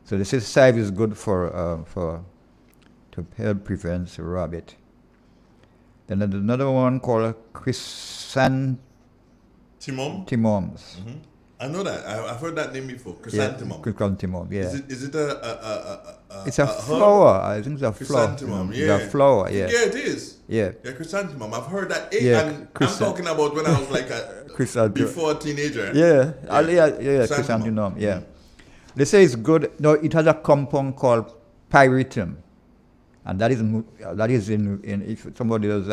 So this chive is good to help prevent rabbit. Then there's another one called chrysanthemums.
Mm-hmm. I know that. I've heard that name before. Chrysanthemum.
Chrysanthemum, yeah.
Is it a
it's a flower. I think it's a flower.
Chrysanthemum,
yeah. It's a flower, yeah.
Yeah, it is.
Yeah.
Yeah, chrysanthemum. I've heard that. I'm talking about when I was like before a teenager.
Yeah. Chrysanthemum, yeah. They say it's good. No, it has a compound called pyritum. And that is in if somebody does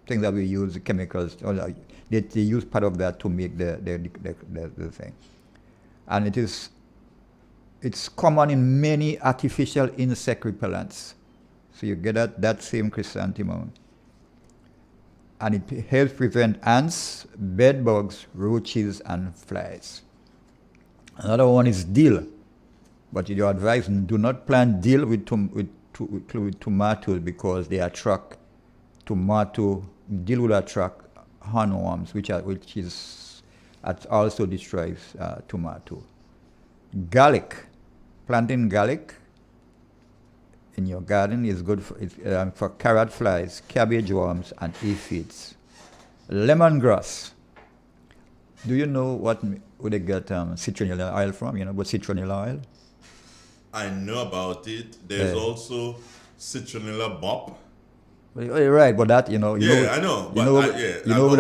things that we use chemicals, or they use part of that to make the thing, and it is It's common in many artificial insect repellents. So you get that same chrysanthemum. And it helps prevent ants, bed bugs, roaches, and flies. Another one is dill. But your advice, do not plant dill with tomatoes because they attract dill will attract hornworms, which also destroys tomato. Garlic. Planting garlic in your garden is good for carrot flies, cabbage worms, and aphids. Lemongrass. Do you know where they get citronella oil from? You know about citronella oil?
I know about it. There's also citronella bop.
Right, but that
I know.
You know where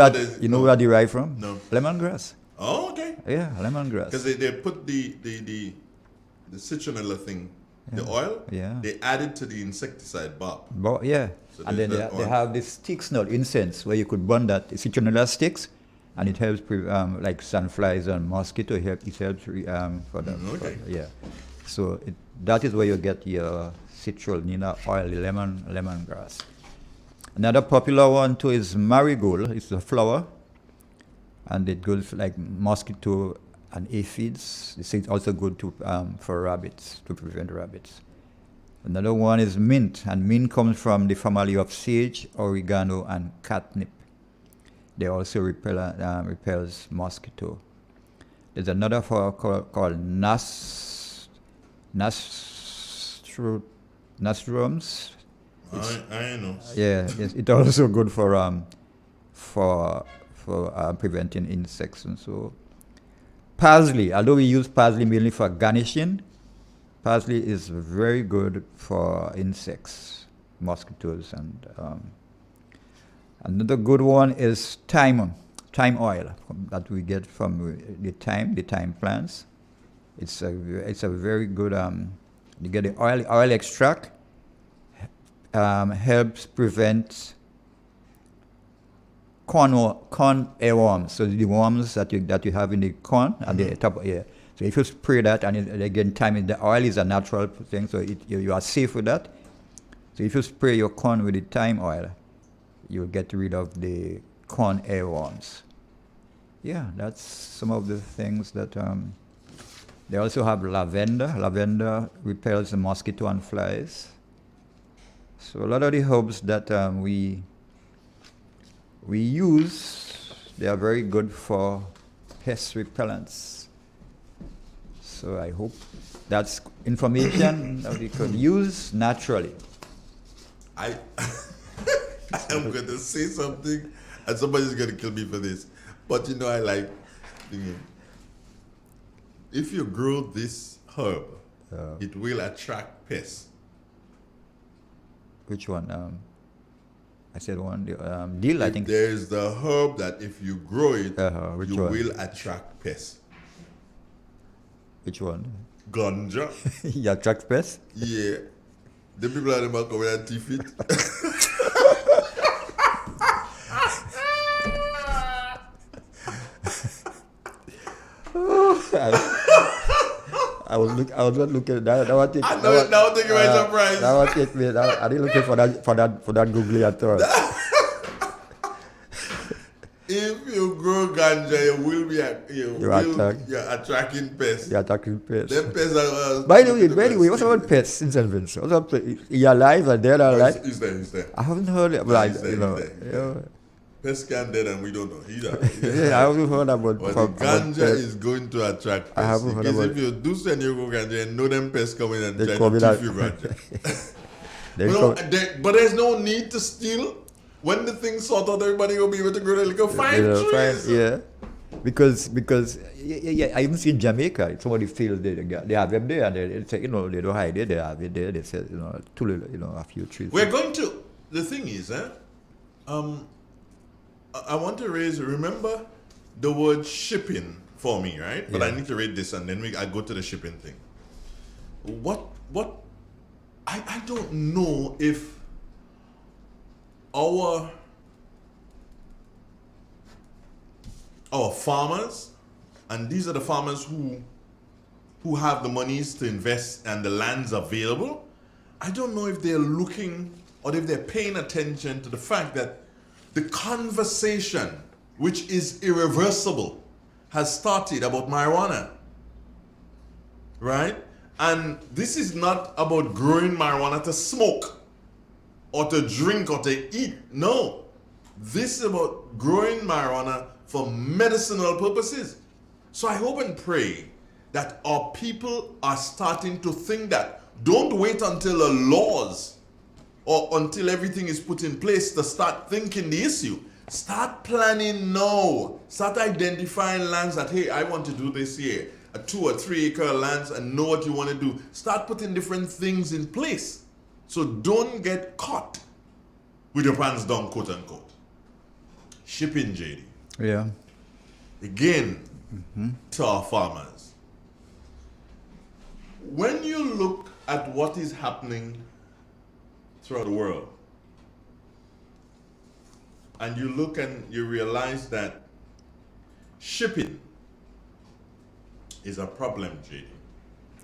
that derived from?
No.
Lemongrass.
Oh, okay.
Yeah, lemongrass.
Because they put the citronella thing, the oil.
Yeah.
They add it to the insecticide bop.
Yeah.
So
And then
there's that
they
oil.
have these sticks now, incense, where you could burn that citronella sticks, and it helps like sandflies and mosquito. It helps for that.
Okay.
Yeah. So that is where you get your citronella oil, lemongrass. Another popular one too is marigold. It's a flower, and it goes like mosquito and aphids. It's also good for rabbits, to prevent rabbits. Another one is mint, and mint comes from the family of sage, oregano, and catnip. They also repels mosquito. There's another flower called nasturtiums.
I know.
Yeah, it's also good for preventing insects and so. Parsley, although we use parsley mainly for garnishing, parsley is very good for insects, mosquitoes, and another good one is thyme oil that we get from the thyme plants. It's a very good. You get the oil extract. Helps prevent corn earworms. So the worms that you have in the corn at the top. Yeah. So if you spray that, and again, the oil is a natural thing, so you are safe with that. So if you spray your corn with the thyme oil, you'll get rid of the corn earworms. Yeah, that's some of the things that. They also have lavender. Lavender repels the mosquito and flies. So a lot of the herbs that we use, they are very good for pest repellents. So I hope that's information that we could use naturally.
I am going to say something, and somebody's going to kill me for this. But I like thinking, if you grow this herb, it will attract pests.
Which one? I said one. Dill, I think.
There's the herb that if you grow it, you
one?
will attract pests.
Which one?
Ganja.
You attract pests?
Yeah. The people are about coming and teeth it.
I was not looking at that.
Now take away surprise.
That was it, man. I didn't looking for that googly at all.
If you grow ganja, you will be attracting pests.
You're attracting pests.
Them pests are.
By the way, what's about pests in St. Vincent? What's up? You're alive and dead, alive?
He's there.
I haven't heard it.
Pests can dead and we don't know.
Yeah, I haven't heard about.
But the ganja is going to attract pests.
I haven't heard about.
If you do send your ganja and know them pests coming and
They
try to thief your ganja. But there's no need to steal. When the thing sort out, everybody will be able to grow their little fine trees.
Yeah, because I even see in Jamaica, somebody feels they have them there, and they say, they don't hide it, they have it there. They say, a few trees.
We're going to. The thing is, I want to remember the word shipping for me, right? But I need to read this, and then I go to the shipping thing. I don't know if our farmers, and these are the farmers who who have the monies to invest and the lands available, I don't know if they're looking or if they're paying attention to the fact that the conversation, which is irreversible, has started about marijuana, right? And this is not about growing marijuana to smoke or to drink or to eat. No, this is about growing marijuana for medicinal purposes. So I hope and pray that our people are starting to think that. Don't wait until the laws or until everything is put in place to start thinking the issue. Start planning now. Start identifying lands that, hey, I want to do this here. A 2 or 3 acre lands, and know what you want to do. Start putting different things in place. So don't get caught with your pants down, quote unquote. Shipping, JD.
Yeah.
Again, to our farmers. When you look at what is happening throughout the world, and you look and you realize that shipping is a problem, JD.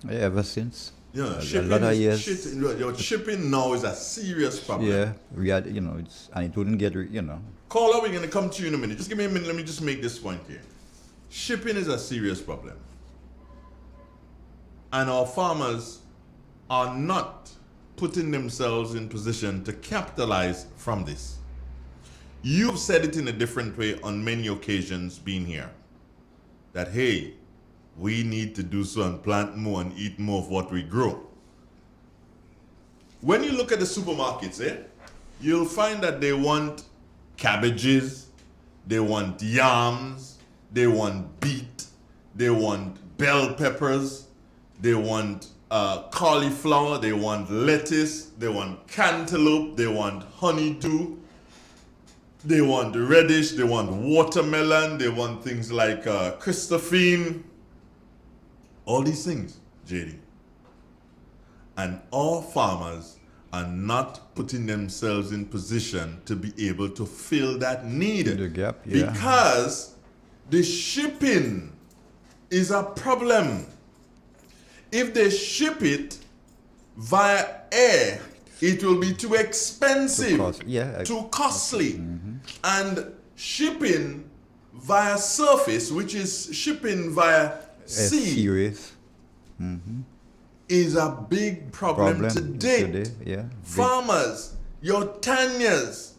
Yeah, ever since.
Yeah,
a lot of years.
Shipping now is a serious problem.
Yeah, we had, and it wouldn't get,
Caller, we're going to come to you in a minute. Just give me a minute. Let me just make this point here. Shipping is a serious problem. And our farmers are not putting themselves in position to capitalize from this. You've said it in a different way on many occasions being here. That, hey, we need to do so and plant more and eat more of what we grow. When you look at the supermarkets, you'll find that they want cabbages, they want yams, they want beet, they want bell peppers, they want cauliflower, they want lettuce, they want cantaloupe, they want honeydew, they want radish, they want watermelon, they want things like Christophine, all these things, JD. And all farmers are not putting themselves in position to be able to fill that need.
The gap, yeah.
Because the shipping is a problem. If they ship it via air, it will be too expensive, too costly. And shipping via surface, which is shipping via sea, is a big problem today. Farmers, your Tanyas,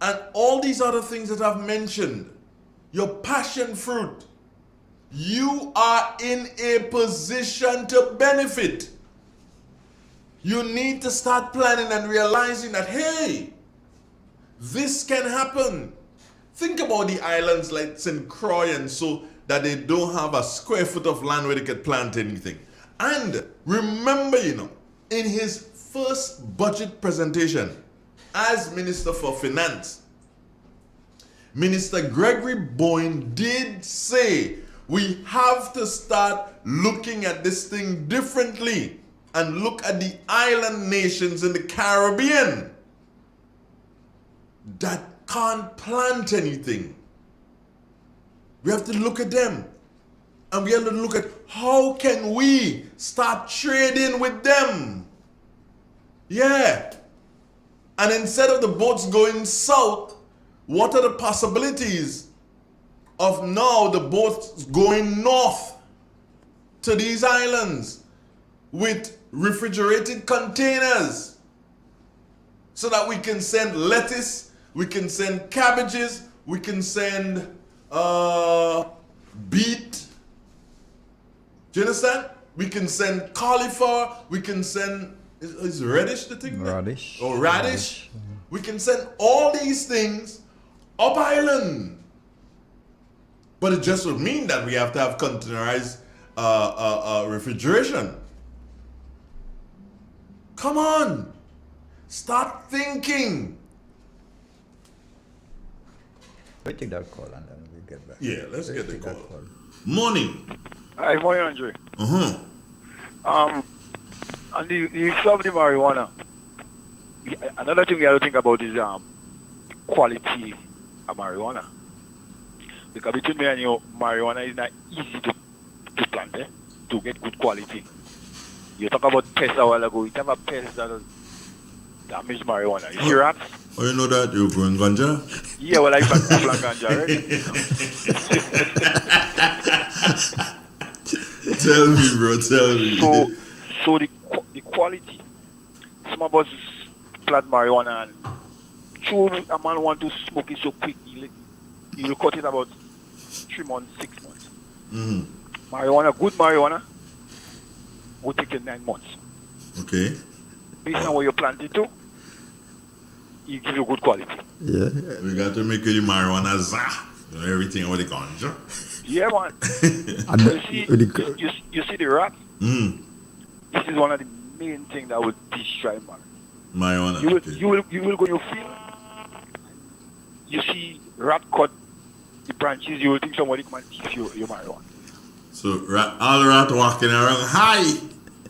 and all these other things that I've mentioned, your passion fruit, you are in a position to benefit. You need to start planning and realizing that, hey, this can happen. Think about the islands like St. Croix and so that they don't have a square foot of land where they could plant anything. And remember, in his first budget presentation as Minister for Finance, Minister Gregory Boyne did say we have to start looking at this thing differently and look at the island nations in the Caribbean that can't plant anything. We have to look at them. And we have to look at how can we start trading with them. Yeah. And instead of the boats going south, what are the possibilities of now the boats going north to these islands with refrigerated containers so that we can send lettuce, we can send cabbages, we can send beet. Do you understand? We can send cauliflower, we can send, is radish the thing?
Radish.
Or radish. We can send all these things up island. But it just would mean that we have to have containerized refrigeration. Come on. Start thinking.
We take that call and then we get back.
Yeah, let's get the call. Morning.
Hi, morning, Andre. And the issue of the marijuana, another thing we have to think about is quality of marijuana. Because between me and you, marijuana is not easy to plant. to get good quality. You talk about pests a while ago. You have a pest that has damaged marijuana. You see rats?
Oh, you know that? You're growing ganja?
Yeah, well, I plant ganja, right?
Tell me, bro, tell me.
So the quality. Some of us plant marijuana and true, a man want to smoke it so quick, he'll cut it about 3 months, 6 months.
Mm-hmm.
Marijuana, good marijuana, will take you 9 months.
Okay.
Based on what you plant it to, you give you good quality.
Yeah. We got to make the marijuana everything over the ganja.
Yeah, man. you see the rat? This is one of the main things that would destroy
marijuana.
You will go in your field. You see rat cut the branches. You will think somebody come and thief your marijuana.
So all rat walking around high.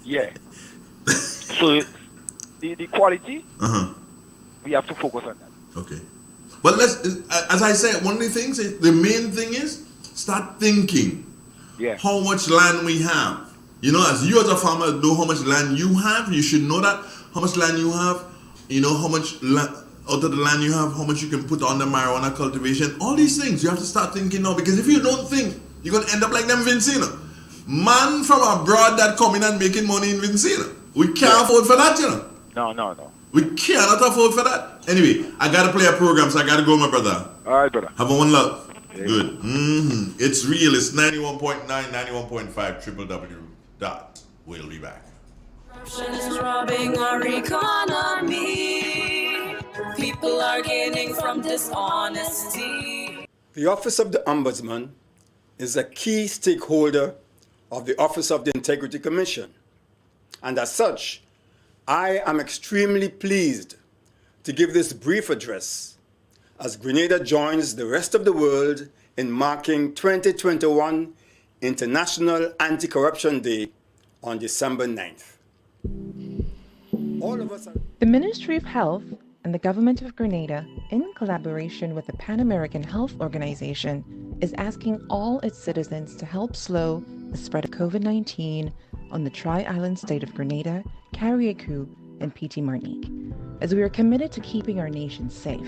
Yeah. So the quality, we have to focus on that.
Okay. But as I said, one of the things is, the main thing is start thinking.
Yeah.
How much land we have. You know, as you as a farmer know how much land you have, you should know that. How much land you have, you know how much out of the land you have, how much you can put on the marijuana cultivation. All these things you have to start thinking now, because if you don't think, you're going to end up like them Vincina. Man from abroad that come in and making money in Vincina. We can't afford for that, you know.
No.
We cannot afford for that. Anyway, I got to play a program, so I got to go, my brother.
All right, brother.
Have a one love. Yeah. Good. It's real. It's 91.9, 91.5, www. We'll be back.
Corruption is robbing our economy. People are gaining from dishonesty.
The Office of the Ombudsman is a key stakeholder of the Office of the Integrity Commission. And as such, I am extremely pleased to give this brief address as Grenada joins the rest of the world in marking 2021 International Anti-Corruption Day on December 9th. All of us are...
The Ministry of Health and the Government of Grenada, in collaboration with the Pan American Health Organization, is asking all its citizens to help slow the spread of COVID-19 on the Tri-Island state of Grenada, Carriacou, and Petite Martinique, as we are committed to keeping our nation safe.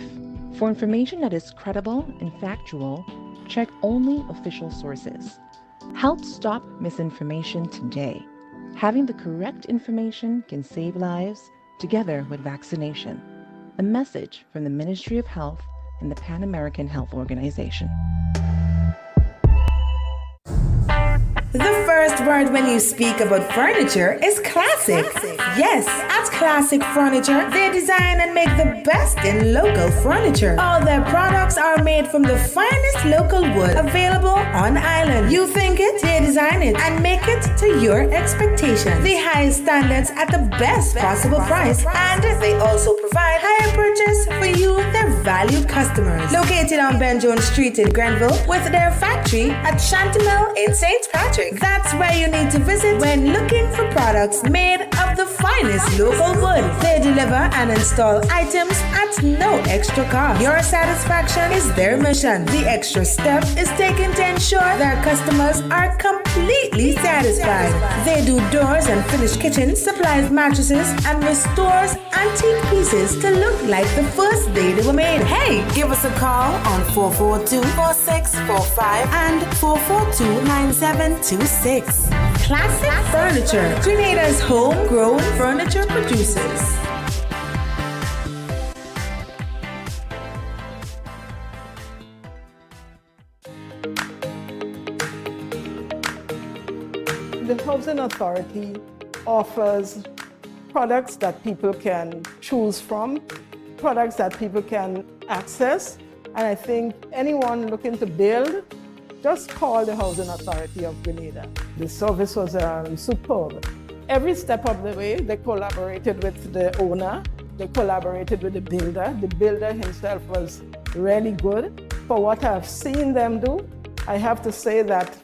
For information that is credible and factual, check only official sources. Help stop misinformation today. Having the correct information can save lives, together with vaccination. A message from the Ministry of Health and the Pan American Health Organization.
The first word when you speak about furniture is classic. Yes, at Classic Furniture, they design and make the best in local furniture. All their products are made from the finest local wood available on island. You think it, they design it and make it to your expectations. The highest standards at the best possible price, and they also provide higher purchase for you, their valued customers. Located on Ben Jones Street in Grenville, with their factory at Chantemelle in St. Patrick. That's where you need to visit when looking for products made of the finest local wood. They deliver and install items at no extra cost. Your satisfaction is their mission. The extra step is taken to ensure their customers are completely satisfied. They do doors and finished kitchens, supplies mattresses, and restores antique pieces to look like the first day they were made. Hey, give us a call on 442-4645 and 442-9726. Classic Furniture, Grenada's homegrown furniture producers.
The Housing Authority offers products that people can choose from, products that people can access, and I think anyone looking to build, just call the Housing Authority of Grenada. The service was superb. Every step of the way, they collaborated with the owner, they collaborated with the builder. The builder himself was really good. For what I've seen them do, I have to say that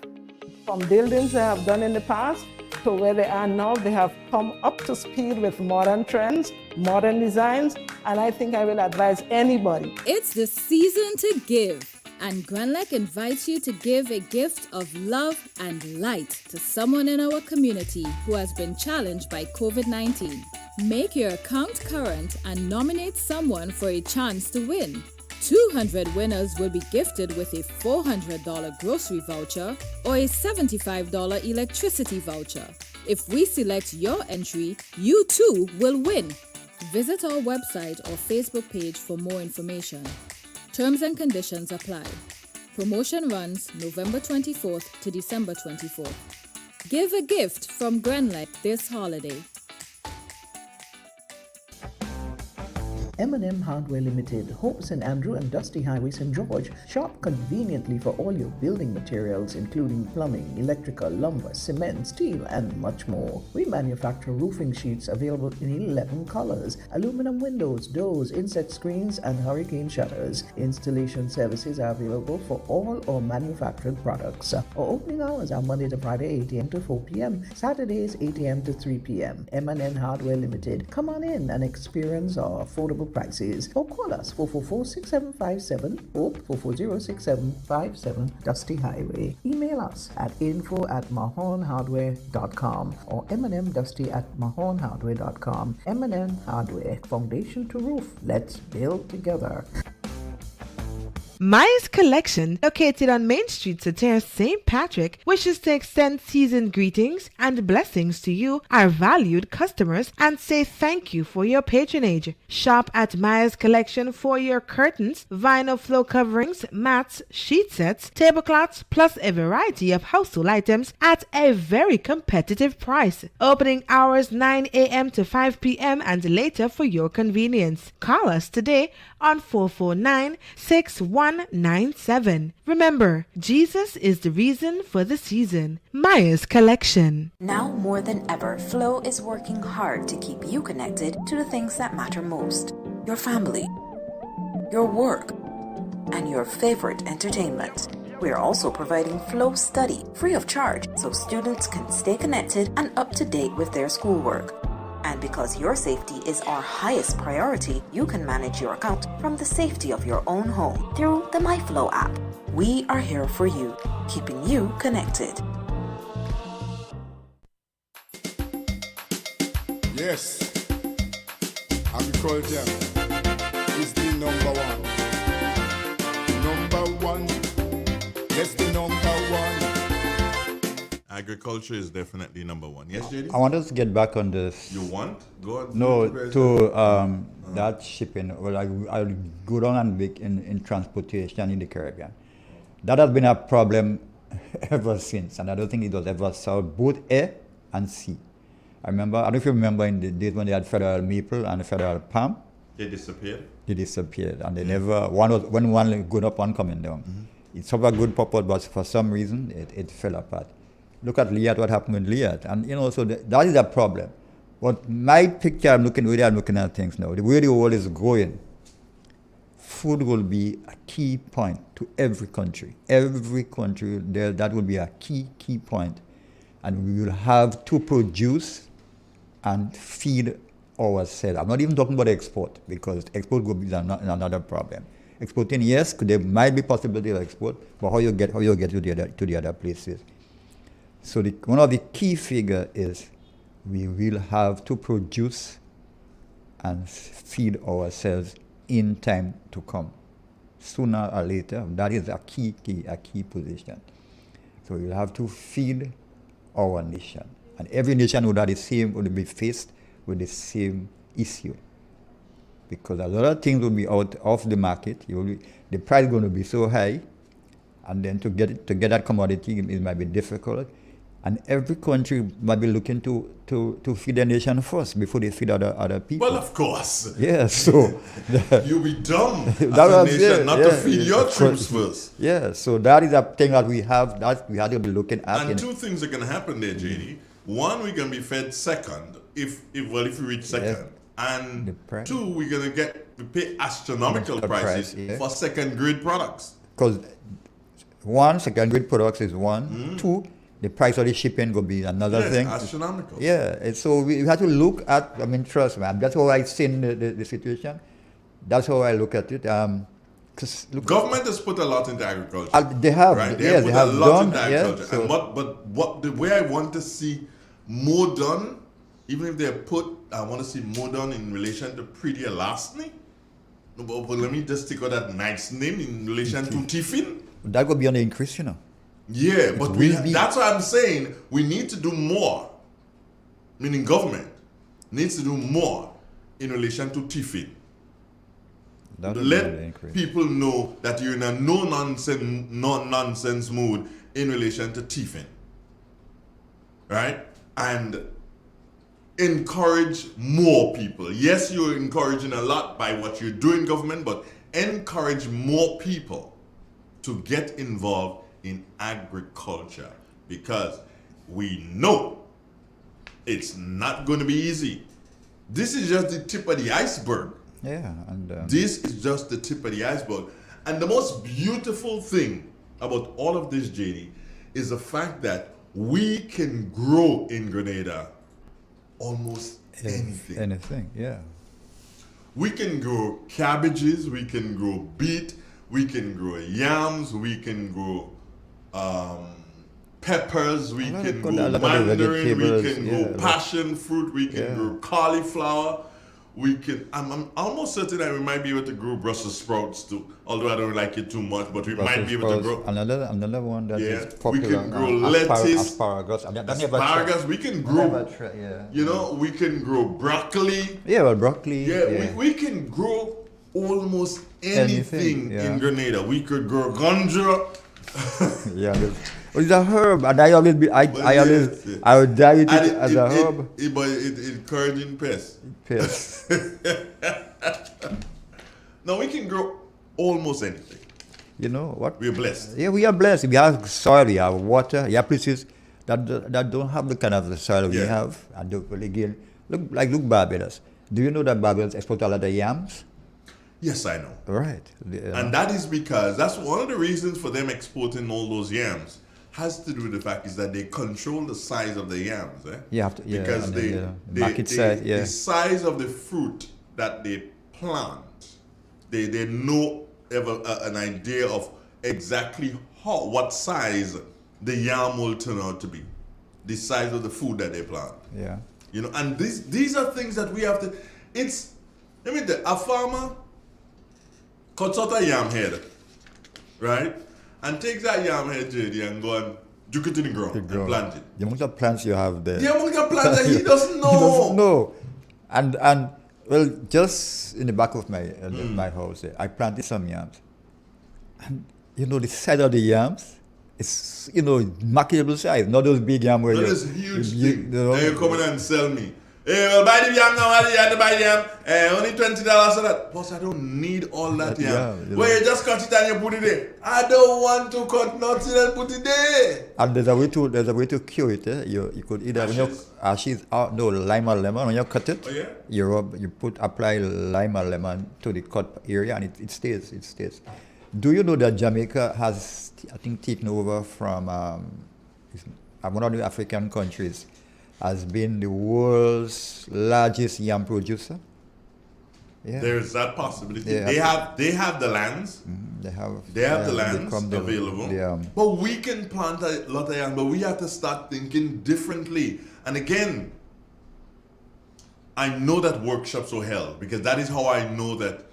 from buildings they have done in the past to where they are now, they have come up to speed with modern trends, modern designs, and I think I will advise anybody.
It's the season to give. And Granlec invites you to give a gift of love and light to someone in our community who has been challenged by COVID-19. Make your account current and nominate someone for a chance to win. 200 winners will be gifted with a $400 grocery voucher or a $75 electricity voucher. If we select your entry, you too will win. Visit our website or Facebook page for more information. Terms and conditions apply. Promotion runs November 24th to December 24th. Give a gift from Grenlec this holiday.
M&M Hardware Limited, Hope St. Andrew and Dusty Highway, St. George. Shop conveniently for all your building materials, including plumbing, electrical, lumber, cement, steel, and much more. We manufacture roofing sheets available in 11 colors, aluminum windows, doors, insect screens, and hurricane shutters. Installation services are available for all our manufactured products. Our opening hours are Monday to Friday, 8 a.m. to 4 p.m., Saturdays, 8 a.m. to 3 p.m. M&M Hardware Limited. Come on in and experience our affordable prices, or call us 444-6757 or 440-6757 Dusty Highway. Email us at info@mahonhardware.com or mnmdusty@mahonhardware.com. M&M Hardware, foundation to roof. Let's build together.
Maya's Collection, located on Main Street, Satir, St. Patrick, wishes to extend seasoned greetings and blessings to you, our valued customers, and say thank you for your patronage. Shop at Maya's Collection for your curtains, vinyl floor coverings, mats, sheet sets, tablecloths, plus a variety of household items at a very competitive price. Opening hours 9 a.m. to 5 p.m. and later for your convenience. Call us today on 449-6197. Remember, Jesus is the reason for the season. Maya's Collection.
Now more than ever, Flow is working hard to keep you connected to the things that matter most. Your family, your work, and your favorite entertainment. We are also providing Flow Study free of charge so students can stay connected and up to date with their schoolwork. And because your safety is our highest priority, you can manage your account from the safety of your own home through the MyFlow app. We are here for you, keeping you connected.
Yes, agriculture is the number one. Number one. Yes, the number one.
Agriculture is definitely number one. Yes, JD?
I want us to get back on this.
You want? Go on.
No, to that shipping. Well, I'll go down and make in transportation in the Caribbean. That has been a problem ever since, and I don't think it was ever solved, both air and sea. I don't know if you remember in the days when they had federal maple and federal palm.
They disappeared?
They disappeared, and they never, when one going up, one coming down. It served a good purpose, but for some reason, it fell apart. Look at Liat, what happened with Liat. And, so that is a problem. But my picture, I'm looking at things now. The way the world is going, food will be a key point to every country. Every country, that will be a key point. And we will have to produce and feed ourselves. I'm not even talking about export, because export will be another problem. Exporting, yes, there might be possibility of export, but how you get to the other places. So one of the key figures is we will have to produce and feed ourselves in time to come. Sooner or later, that is a key position. So we will have to feed our nation. And every nation will be faced with the same issue. Because a lot of things will be out of the market. The price is going to be so high, and then to get that commodity, it might be difficult. And every country might be looking to feed the nation first before they feed other people.
Well, of course.
Yeah, so
you'll be dumb as a nation not to feed your troops first.
Yeah, so that is a thing that we have we have to be looking at.
And two things are going to happen there, JD. One, we're going to be fed second if we reach second.
Yes.
And two, we're going to pay astronomical prices for second-grade products.
Because one, second-grade products is one. Two, the price of the shipping will be another thing.
Astronomical.
Yeah, and so we have to look at, trust me, that's how I see the situation. That's how I look at it. 'Cause look,
Government has put a lot into agriculture.
they have,
right? They
yeah,
have
they
put
have
a lot
done,
into
yeah,
agriculture.
so-
And what the way I want to see more done, even if they put, I want to see more done in relation to Pretty Elastny. But let me just take out that nice name in relation to Tiffin.
that would be on the increase, you know.
Yeah, but
will be.
that's what I'm saying. We need to do more. Meaning government needs to do more in relation to Tiffin.
That would be on the
Let
increase.
people know that you're in a no-nonsense mood in relation to Tiffin. Right? And encourage more people. Yes, you're encouraging a lot by what you're doing, government, but encourage more people to get involved in agriculture, because we know it's not going to be easy. This is just the tip of the iceberg.
Yeah, and
This is just the tip of the iceberg. And the most beautiful thing about all of this, JD, is the fact that we can grow in Grenada almost anything.
Anything, yeah.
We can grow cabbages, we can grow beet, we can grow yams, we can grow peppers, we can grow
a lot of
mandarin, we
vegetables,
can
yeah,
grow passion fruit, we can grow cauliflower, we can. I'm almost certain that we might be able to grow Brussels sprouts too, although I don't like it too much, but we might be able to grow.
Another one that is
We
popular.
can grow lettuce,
asparagus. I never
asparagus.
tried.
We can
I
grow.
never tried, yeah.
You know, we can grow broccoli.
Yeah, well, broccoli.
Yeah, we can grow almost anything
yeah.
in Grenada. We could grow ganja.
Yeah, well, it's a herb, and I always I would diet it as a herb.
But it encouraging pests.
Pests.
Now we can grow almost anything.
You know what?
We're blessed.
Yeah, we are blessed. We have soil, we have water, we have places that don't have the kind of the soil we have. And again, look Barbados. Do you know that Barbados export a lot of yams?
Yes, I know.
Right.
And that is because that's one of the reasons for them exporting all those yams. Has to do with the fact is that they control the size of the yams.
You have to,
because
and
they,
market size,
the size of the fruit that they plant, they know an idea of exactly what size the yam will turn out to be, the size of the food that they plant.
Yeah.
You know, and these are things that we have to. A farmer cuts out a yam head, right? And takes that yam head, JD, and go and juke it in the ground and plant it.
The amount of plants you have there.
The amount of plants that he doesn't know.
He doesn't know. And well, just in the back of my house, I planted some yams. And you know, the size of the yams, it's, marketable size, not those big yams where
that is huge thing. Then you come in and sell me. Hey, well, buy the yam now, you have to buy yam. Only $20 for that. Boss, I don't need all that yam. Where you just cut it and you put it there. I don't want to cut nothing and put it there.
And there's a way to cure it. You could either lime or lemon. When you cut it, you apply lime or lemon to the cut area, and it stays. It stays. Do you know that Jamaica has, I think, taken over from one of the African countries, has been the world's largest yam producer? Yeah.
There's that possibility.
Yeah.
They have the lands.
Mm-hmm.
They have the lands available. But we can plant a lot of yam, but we have to start thinking differently. And again, I know that workshops are held, because that is how I know that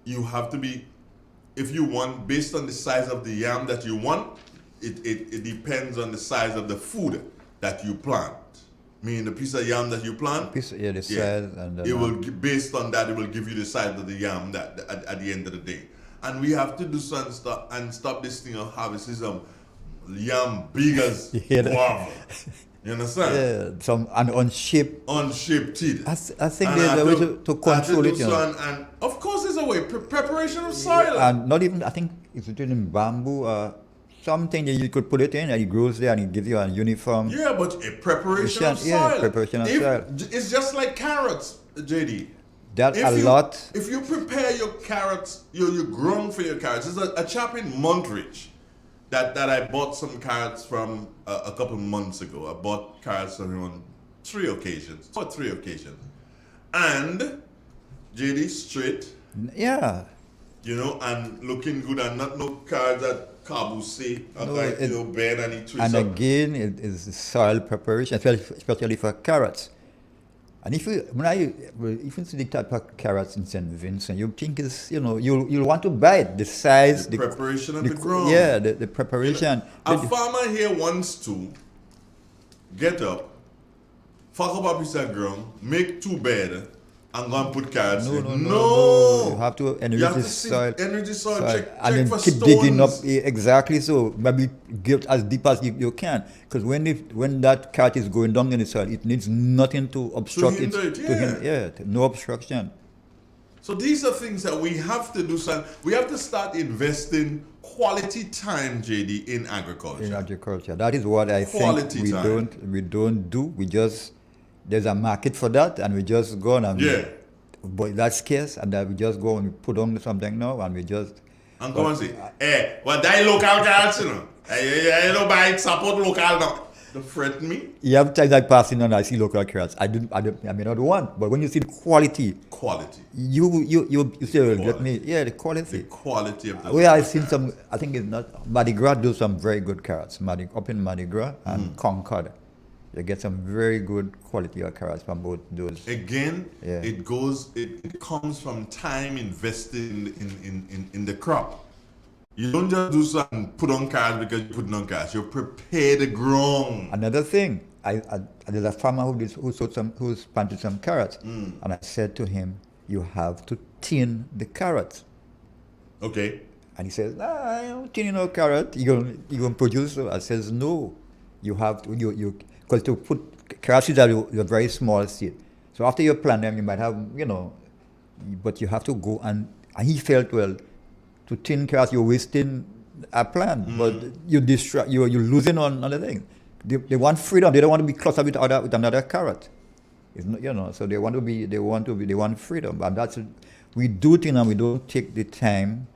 you have to be, if you want, based on the size of the yam that you want, it depends on the size of the food that you plant. Meaning the piece of yam that you plant,
the size, and
it will based on that, it will give you the size of the yam that at the end of the day. And we have to do something stop this thing of harvesting some yam big as guava. You understand?
Yeah, some
unshaped teeth.
I think there's a way to control it.
And of course, there's a way. Preparation of soil.
And not even, I think it's in bamboo or something that you could put it in and it grows there and it gives you a uniform.
Yeah, but a preparation of soil.
Yeah, preparation of soil.
It's just like carrots, JD.
If
you prepare your carrots, you're growing for your carrots. There's a chap in Montreach that I bought some carrots from a couple months ago. I bought carrots from him on 3 occasions. And JD straight.
Yeah.
You know, and looking good, and not no cards that Kabu say,
No,
like,
it-
you know, bend and he twists
And
up.
again, it is soil preparation, especially for carrots. And if you see the type of carrots in St. Vincent, you think it's, you know, you'll want to buy it. The size,
The preparation of the ground.
Yeah, the preparation.
A farmer here wants to get up, fuck up a piece of ground, make 2 beds, and go and put carrots in.
No. You have to
You
enrich
have
the
to see-
soil.
enrich the soil, check
and then
for
keep digging up.
stones.
Exactly so. Maybe get as deep as you can. Because when that carrot is going down in the soil, it needs nothing to obstruct
hinder it,
to hinder, no obstruction.
So these are things that we have to do. We have to start investing quality time, JD, in agriculture.
In agriculture, that is what I
Quality
think
time.
we don't do. We just there's a market for that, and we just go on and but that's scarce, and then we just go and we put on something now, and we just
And come and say, hey, well, that local carrots, you know. Hey, you know, buy support local now. Don't fret me.
You have times I pass in and I see local carrots. I may not want, but when you see the quality, you say, well, let me, the quality.
Quality of the
Well, I've seen some, I think it's not, Mardi Gras do some very good carrots. Up in Mardi Gras and Concord. You get some very good quality of carrots from both those.
Again,
Yeah.
it comes from time invested in the crop. You don't just do something, put on carrots because you put on carrots. You prepare the ground.
Another thing, there's a farmer who's planted some carrots, and I said to him, "You have to tin the carrots."
Okay.
And he says, "I don't tin no carrot. You gonna produce?" So I says, "No, you have to because to put carrots is a very small seed. So after you plant them, you might have but you have to go and he felt well." To tin carrots, you're wasting a plant, but you're losing on other things. They want freedom. They don't want to be clustered with another carrot. It's not, so they want freedom. And that's we do things and we don't take the time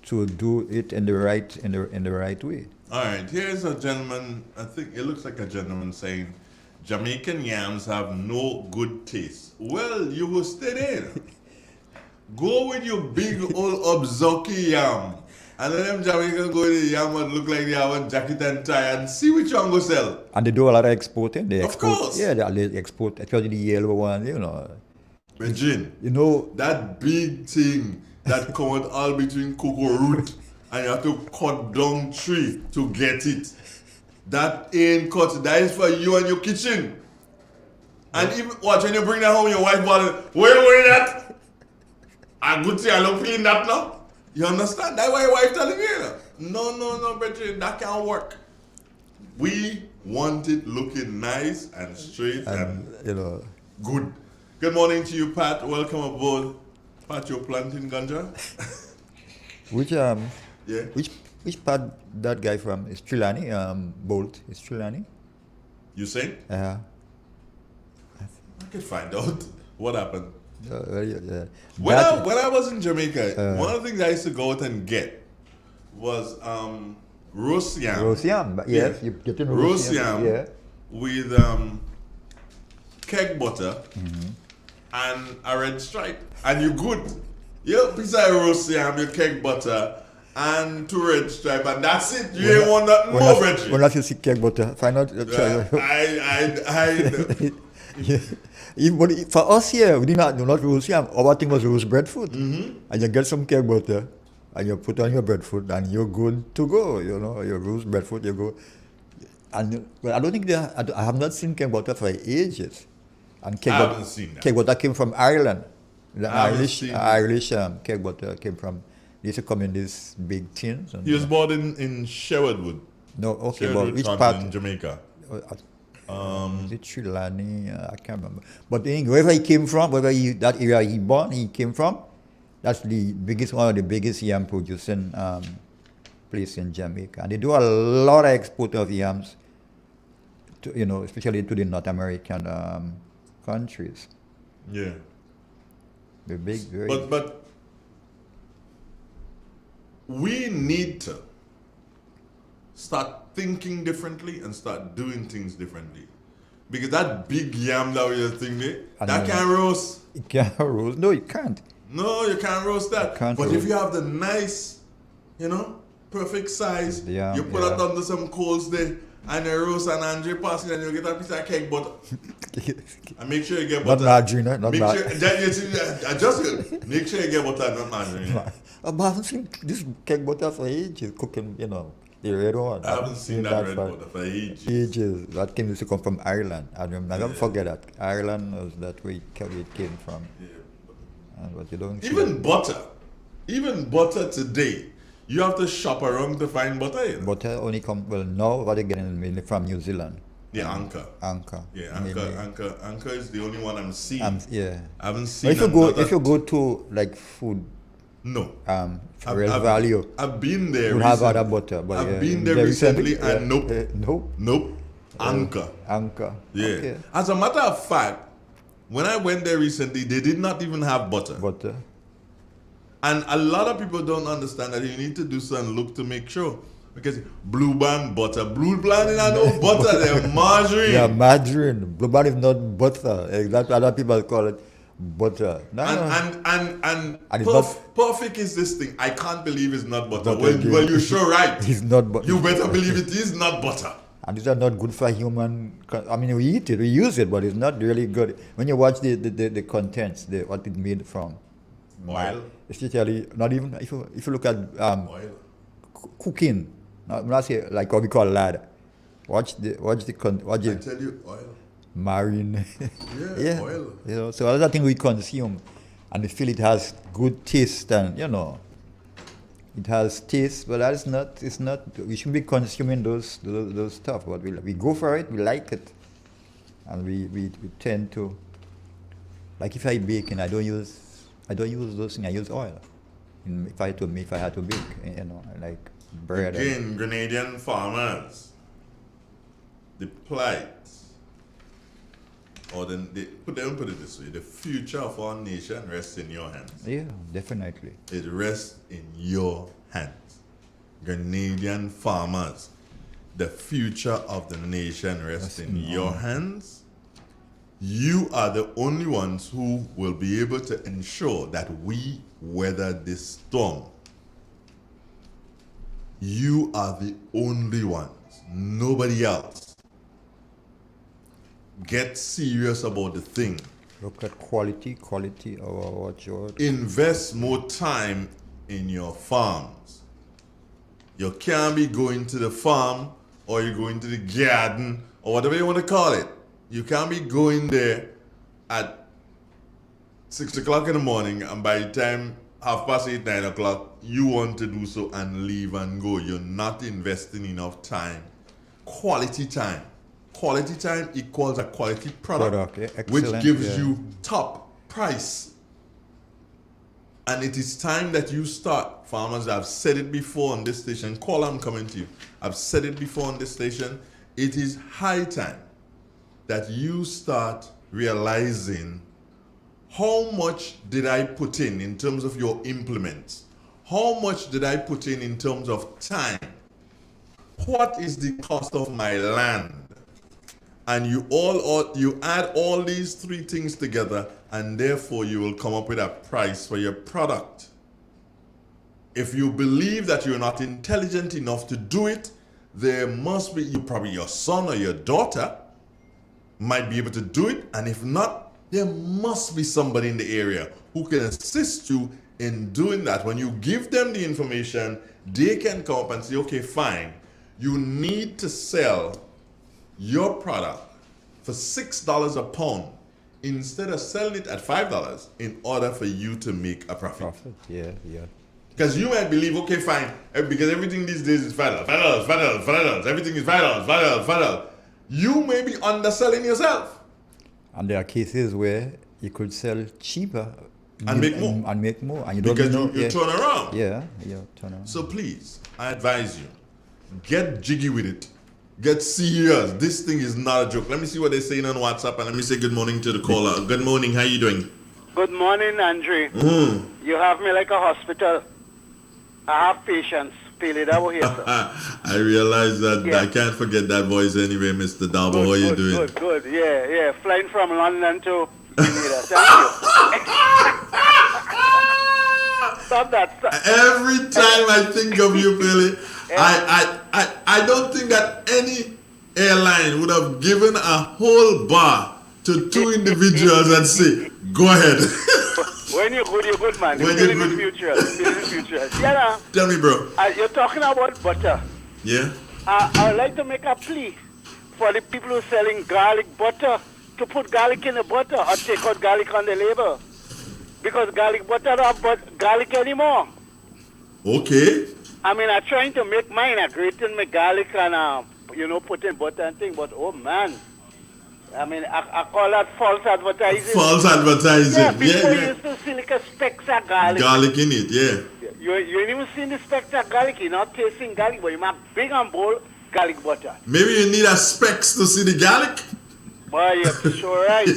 to do it in the right way.
All right, here's a gentleman, I think it looks like a gentleman saying, Jamaican yams have no good taste. Well, you will stay there. Go with your big old Obzoki yam. And then them Jamaicans go with the yam and look like they have a jacket and tie and see which one go sell.
And they do a lot of exporting. They
Of course.
Yeah, they export, especially the yellow one,
Virgin,
You
that big thing that come out all between cocoa root and you have to cut down tree to get it. That ain't cut. That is for you and your kitchen. And even watch when you bring that home, your wife bought it. Where that? A good thing I don't clean that now. You understand? That's why your wife telling me. No, Bridget, that can't work. We want it looking nice and straight and good. Good morning to you, Pat. Welcome aboard. Pat, you're planting ganja?
Which part that guy from? Is Trelawney? Bolt is Trelawney?
You saying?
Yeah.
I can find out what happened.
Yeah.
When I was in Jamaica, one of the things I used to go out and get was roast yam.
Roast yam, yes, you get in
roast yam
yeah.
with keg butter and a red stripe, and you good. You piece of roast yam, your keg butter, and 2 red stripe, and that's it. You ain't want nothing more, Reggie.
When you see keg butter, find out. But for us here, we did not roast yam. Our thing was roast breadfruit. And you get some keg butter, and you put on your breadfruit, and you're good to go. Your roast breadfruit, you go. And I don't think I have not seen keg butter for ages. And
I haven't seen that.
Keg butter came from Ireland. The
I haven't
Irish
seen
keg butter came from. They used to come in these big tins. And
He was born in Sherwood.
No, okay,
Sherwood
but which
County
part?
in Jamaica.
Is it Trelawney? I can't remember. But wherever he came from, that area he came from, that's one of the biggest yam producing place in Jamaica. And they do a lot of export of yams, especially to the North American countries.
Yeah.
The big, very.
But we need to start thinking differently and start doing things differently. Because that big yam that we are thinking, that can't roast.
It can't roast. No, it can't.
No, you can't roast that.
Can't
But
roast.
if you have the nice, perfect size,
Yeah,
you put it under some coals there, and you roast an Andre pass it, and you get a piece of cake butter. And make sure you get
Not
butter.
margarine, not
make
margarine.
Sure, make sure you get butter, not margarine.
I haven't seen this cake butter for ages, cooking, the red one.
I haven't seen that red
for
butter for ages.
ages. That used to come from Ireland. I never forget that. Ireland was that where it came from. But you don't see
Even butter today, you have to shop around to find butter.
butter only come now what they getting mainly from New Zealand.
Yeah, Anchor. Yeah, Anchor is the only one I'm seeing.
Yeah.
I haven't
But
seen
if you go to like food,
no,
real value.
I've been there.
You have other butter, but
I've been there recently, and
nope.
Anchor. Yeah.
Okay.
As a matter of fact, when I went there recently, they did not even have butter. And a lot of people don't understand that you need to do so and look to make sure. Because Blue Band butter. Blue Band is not no butter, they're margarine.
Yeah, margarine. Blue Band is not butter. That's what other people call it butter.
And
it's not-
perfect is this thing. I can't believe it's not butter.
Butter,
Well, you're sure right.
It's not butter.
You better believe it is not butter.
And these are not good for human. I mean, we eat it, we use it, but it's not really good. When you watch the contents, what it made from.
Oil.
Especially, not even if you look at cooking. I'm not saying like what we call lard. Watch the
I tell you, oil.
marine.
Yeah, oil.
So other things we consume, and we feel it has good taste, and it has taste, but it's not. We shouldn't be consuming those stuff. But we go for it. We like it, and we tend to. Like if I bake, and I don't use those things. I use oil. If I had to bake, like bread.
Again, Grenadian farmers, the plight, or put it this way: the future of our nation rests in your hands.
Yeah, definitely.
It rests in your hands. Grenadian farmers, the future of the nation rests in your hands. You are the only ones who will be able to ensure that we weather this storm. You are the only ones, nobody else. Get serious about the thing.
Look at quality of what you're.
Invest more time in your farms. You can't be going to the farm or you're going to the garden or whatever you want to call it. You can't be going there at 6 o'clock in the morning and by the time 8:30, 9 o'clock, you want to do so and leave and go. You're not investing enough time. Quality time. Quality time equals a quality product which gives you top price. And it is time that you start. Farmers, I've said it before on this station. Call, I'm coming to you. I've said it before on this station. It is high time that you start realizing how much did I put in terms of your implements? How much did I put in terms of time? What is the cost of my land? And you add all these three things together, and therefore you will come up with a price for your product. If you believe that you're not intelligent enough to do it, there must be, probably your son or your daughter might be able to do it, and if not, there must be somebody in the area who can assist you in doing that. When you give them the information, they can come up and say, okay, fine, you need to sell your product for $6 a pound instead of selling it at $5 in order for you to make a profit.
Yeah.
Because you might believe, okay, fine, because everything these days is $5, everything is $5. You may be underselling yourself.
And there are cases where you could sell cheaper
and make more.
And you don't
because
know.
you turn around.
Yeah, turn around.
So please, I advise you, get jiggy with it. Get serious. This thing is not a joke. Let me see what they're saying on WhatsApp, and let me say good morning to the caller. Good morning. How you doing?
Good morning, Andre. You have me like a hospital. I have patience. Feel it over here, sir.
I realize that. I can't forget that voice anyway, Mr. Dalbo. How you doing?
Good. Yeah. Flying from London to Grenada. Thank you. Stop that.
Every time I think of you, Billy, I don't think that any airline would have given a whole bar to two individuals and say, go ahead.
When you're good, man.
When
You're
you're
in the future. You're in the future. Yeah.
Tell me, bro.
You're talking about butter.
Yeah?
I would like to make a plea for the people who are selling garlic butter to put garlic in the butter or take out garlic on the label. Because garlic butter don't have garlic anymore.
Okay.
I mean, I'm trying to make mine. I grating my garlic and, put in butter and thing. But, oh, man. I mean, I call that false advertising.
False advertising.
Yeah, before you used to see like a specks of garlic.
Garlic in it, yeah.
You ain't even seen the specks of garlic. You're not tasting garlic, but you make big and bold garlic butter.
Maybe you need a specs to see the garlic.
Boy, you're sure right.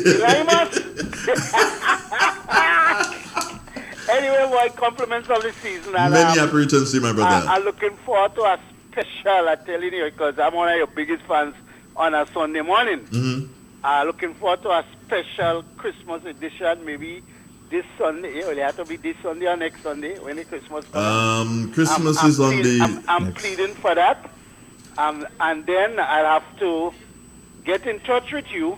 Anyway, boy, compliments of the season. And,
Many happy returns to you, my brother.
I'm looking forward to a special, I'm telling you, because I'm one of your biggest fans on a Sunday morning.
Mm-hmm.
Looking forward to a special Christmas edition, maybe this Sunday. It will have to be this Sunday or next Sunday when the Christmas comes.
Christmas is on the...
I'm pleading for that. And then I'll have to get in touch with you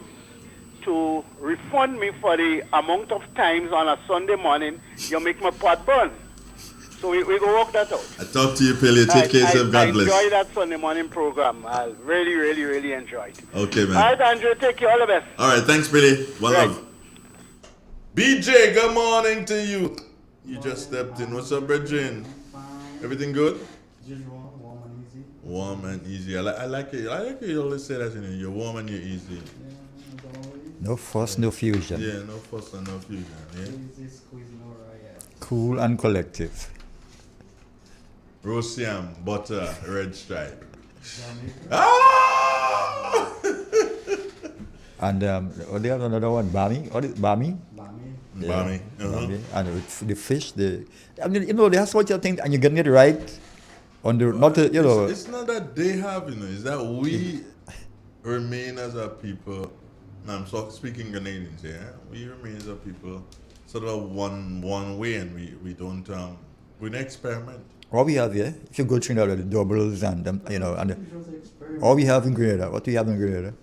to refund me for the amount of times on a Sunday morning you make my pot burn. So we go work that out.
I talk to you, Pele. Take care of yourself. God bless.
I enjoy that Sunday morning program. I really, really, really enjoy it.
Okay, man.
All right, Andrew. Take care. All the best.
All right. Thanks, Pele. One love. BJ, good morning to you. You just stepped in. What's up, Bridget? Everything good?
Warm and easy.
Warm and easy. I like it. I like it. You always say that, you're warm and you're easy.
No fuss, no fusion.
Yeah, no fuss and no fusion. Yeah.
Cool and collective.
Roast yam, butter, red stripe.
And they have another one, Bami. What is Bami? Yeah,
Bami.
Bami. And with the fish, they have such a thing, and you're getting it right. On the,
It's not that they have, it's that we remain as a people. Now I'm speaking Ghanaians here. We remain as a people sort of one way, and we don't experiment.
All we have here, if you go through the doubles and all we have in Grenada. What do you have in Grenada?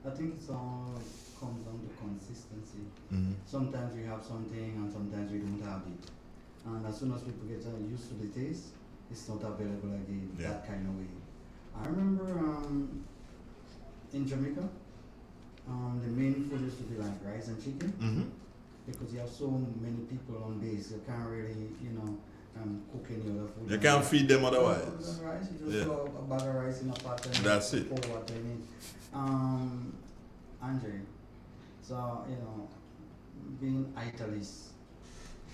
I think it comes down to consistency.
Mm-hmm.
Sometimes we have something and sometimes we don't have it. And as soon as people get used to the taste, it's not available again that kind of way. I remember in Jamaica, the main food used to be like rice and chicken.
Mm-hmm.
Because you have so many people on base, you can't really, cook any other food.
You can't feed them otherwise.
Rice, you just throw a bag of rice in a pot and
that's it.
pour water in it. Andre, so, being italist,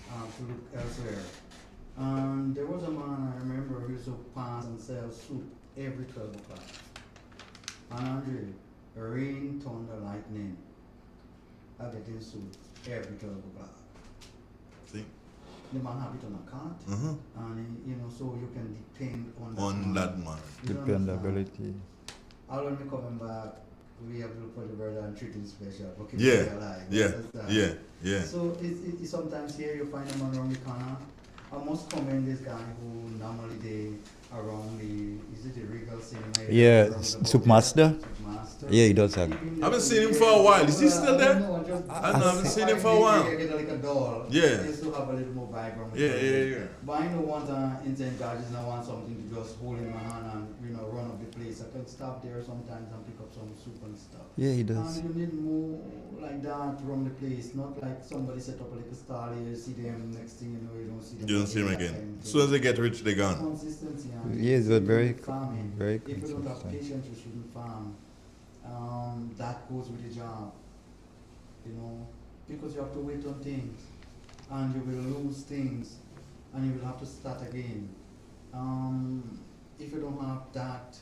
to look elsewhere. There was a man I remember who used to pass and sell soup every 12 o'clock. And Andre, rain, thunder, lightning, I get in soup every 12 o'clock.
See?
The man have it on a cart, and so you can depend on
that man.
Dependability.
All when we coming back, we have to look for the brother and treat him special.
Yeah.
So it's sometimes here you find a man around the corner. I must commend this guy who normally they around is it the Regal Cinema?
Yeah, Supermaster. Yeah, he does have it.
I haven't seen him for a while. Is he still there? I haven't seen him for a while.
Yeah. He used to have a little more background.
Yeah.
But I don't want in St. George's, I want something to just hold in my hand and run up the place. I can stop there sometimes and pick up some soup and stuff.
Yeah, he does.
And you need more like that to run the place, not like somebody set up a little stall here, you see them, next thing you know, you don't see them.
You don't see them again. As soon as they get rich, they're gone.
Consistency.
Yes, but very
farming.
Very
if you don't have patience, you shouldn't farm. That goes with the job, because you have to wait on things, and you will lose things, and you will have to start again. If you don't have that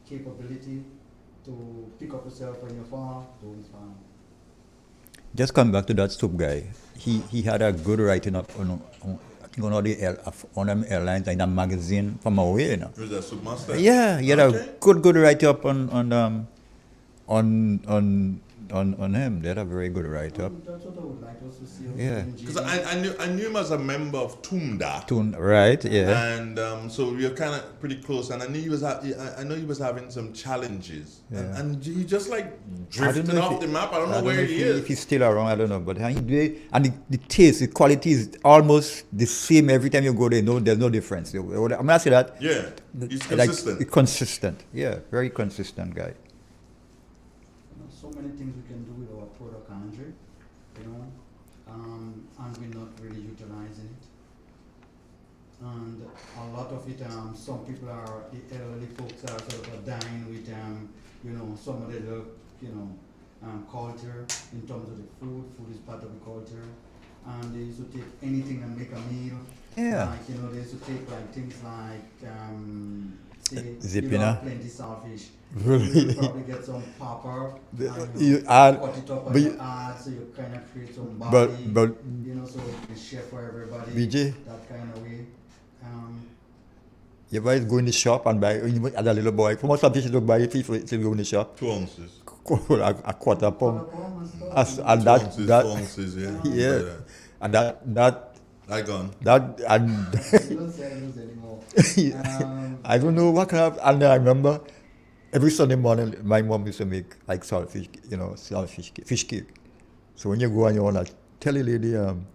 capability to pick up yourself when you fall, don't farm.
Just come back to that soup guy. He had a good writing up on them airlines in a magazine from away.
Was that Supermaster?
Yeah, he had a good write up on on him. They had a very good write-up.
That's what I would like us to see.
Yeah.
Because I knew him as a member of Tumda.
Right, yeah.
And so we were kind of pretty close. And I knew I know he was having some challenges.
Yeah.
And he just like
I don't
drifted
know
off
if
the map. I don't know where he is.
If he's still around, I don't know. But the taste, the quality is almost the same every time you go there. No, there's no difference. I'm not saying that.
Yeah, he's consistent.
Consistent, yeah, very consistent guy.
So many things we can do with our product, Andre, and we're not really utilizing it. And a lot of it, some people the elderly folks are sort of dying with, some of the, culture in terms of the food. Food is part of the culture. And they used to take anything and make a meal.
Yeah.
Like, they used to take like things like, say,
Zipina.
Plenty saltfish.
Really?
You probably get some pepper.
You add,
cut it up
but
and
you,
add, so you kind of create some body.
but
so you share for everybody.
BJ,
that kind of way.
you ever go in the shop and buy, as a little boy, how much saltfish you buy if you go in the shop?
2 ounces.
A quarter pound. And
2 ounces, 4 ounces, yeah.
Yeah. And that
I gone.
That and
You don't say those anymore.
I don't know what kind of, and I remember every Sunday morning my mom used to make like saltfish, fish cake. So when you go and you wanna tell a lady, I'm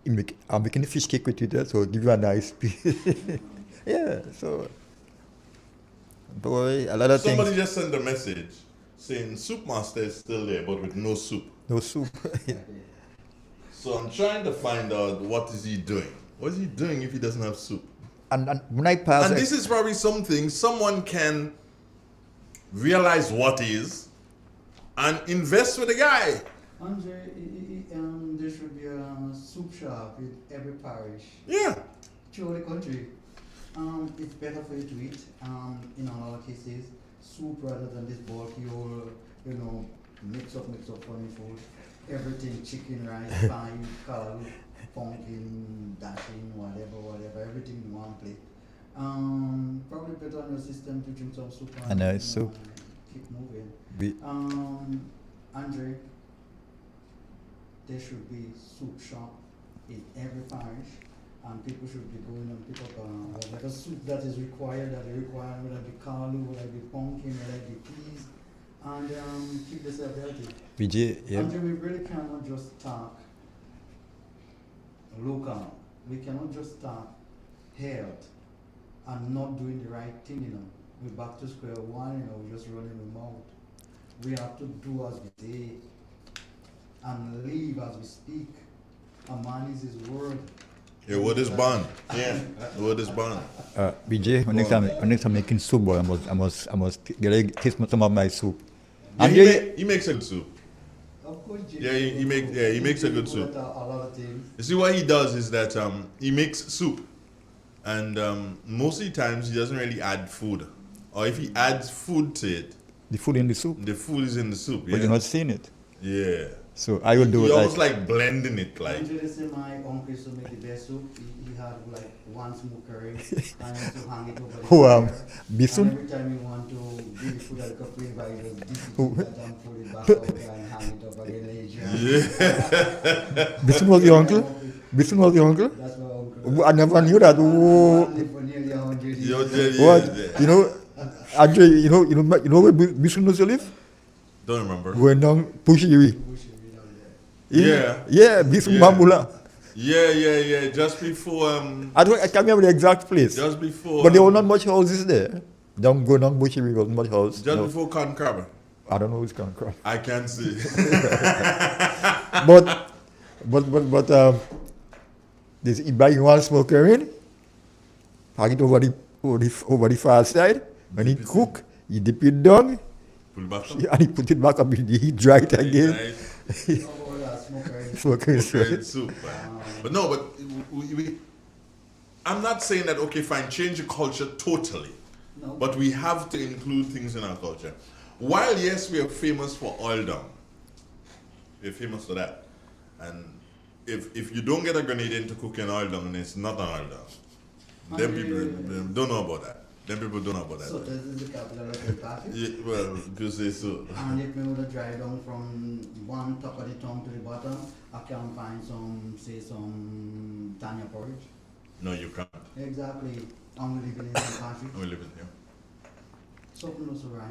making a fish cake with you there, so give you a nice piece. Yeah, so boy, a lot of
Somebody
things.
just sent a message saying Soup Master is still there, but with no soup.
No soup.
So I'm trying to find out what is he doing. What is he doing if he doesn't have soup?
And when I pass,
And this is probably something someone can realize what is and invest with the guy.
Andre, there should be a soup shop in every parish.
Yeah.
Throughout the country. It's better for you to eat, in a lot of cases, soup rather than this bulky old, mix up funny food. Everything, chicken, rice, pie, curry, pumpkin, dashing, whatever, everything in one plate. Probably better on your system to drink some soup
and it's soup.
Keep moving. Andre, there should be soup shop in every parish, and people should be going and pick up whatever soup that is required, whether it be kalu, whether it be pumpkin, whether it be peas, and keep yourself healthy.
BJ, yeah.
Andre, we really cannot just talk local. We cannot just talk health and not doing the right thing, We're back to square one, we're just running the mouth. We have to do as we say and live as we speak. A man is his word.
Your word is bond. Yeah, the word is bond.
BJ, when next time making soup, boy, I must taste some of my soup.
Yeah,
And
he makes a good soup.
Of course,
Yeah, he makes a good soup.
A lot of things.
You see, what he does is that he makes soup, and most of the times he doesn't really add food, or if he adds food to it,
the food in the soup.
the food is in the soup.
But you're not seeing it.
Yeah.
So I will do
He
it
almost like blending it, like.
Usually say my uncle used to make the best soup. He had like one smoker and he used to hang it over the fire.
Bisun?
And every time you want to give the food like a flavor, you just dip it and pull it back out and hang it up again.
Yeah.
Bisun was your uncle? Bisun was your uncle?
That's my uncle.
I never knew that. Oh. What? You know, Andre, you know where Bisun was to live?
Don't remember.
Going down Pushiri.
Yeah.
Yeah, Bisun Mambula.
Yeah. Just before.
I can't remember the exact place.
Just before.
But there were not much houses there. Going down Bushiri was not much house.
Just before Cotton Crabber.
I don't know who's Cotton Crabber.
I can't see.
but this he buy one smoker in, pack it over the far side. When he cook, he dip it down,
Pull it back up.
and he put it back up in the heat, dry it again. Smoker is right.
Soup. But no, but I'm not saying that, okay, fine, change the culture totally.
No.
But we have to include things in our culture. While, yes, we are famous for oil down. We're famous for that. And if you don't get a Grenadian to cook an oil down, it's not an oil down. Then people don't know about that. Then people don't know about that.
So this is the capital of the party?
Yeah, well, you say so.
And if we would have drive down from one top of the town to the bottom, I can find some Tanya porridge.
No, you can't.
Exactly. I'm living in the country.
We live in here.
Something was right.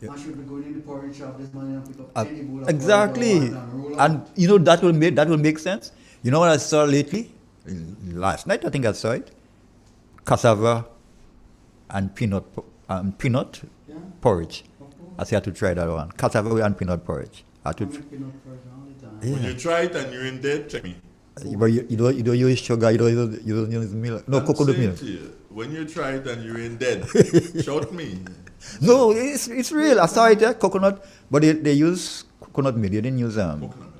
Yeah.
I should be going in the porridge shop this morning and pick up any bowl of
Exactly.
porridge and roll up.
And you know that will make sense. You know what I saw lately? Last night I think I saw it. Cassava and peanut porridge. I said I had to try that one. Cassava and peanut porridge. I had to
Peanut porridge all the time.
Yeah.
When you try it and you're in debt, check me.
But you don't use sugar, you don't use milk. No,
I'm
coconut
saying
milk.
to you, when you try it and you're in debt, shout me.
No, it's real. I saw it, coconut, but they use coconut milk. They didn't use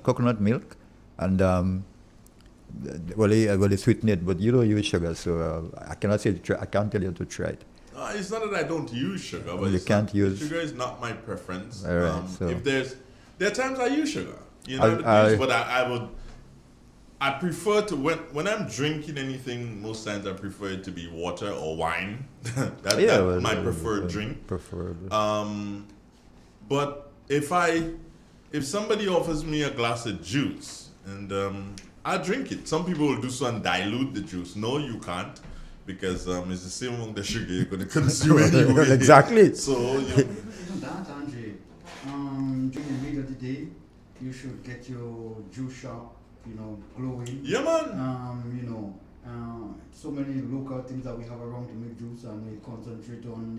coconut milk. And, they sweeten it, but you don't use sugar, so I cannot say, I can't tell you to try it.
It's not that I don't use sugar, but
You
it's
can't
not,
use-
sugar is not my preference.
All right, so-
If there are times I use sugar, you know, but I prefer to when I'm drinking anything. Most times I prefer it to be water or wine. That's my preferred drink.
Preferred.
But if somebody offers me a glass of juice and I drink it, some people will do so and dilute the juice. No, you can't, because it's the same amount of sugar you're going to consume anyway.
Exactly.
So
Isn't that, Andre? During the middle of the day, you should get your juice shop, glowing.
Yeah, man.
So many local things that we have around to make juice, and we concentrate on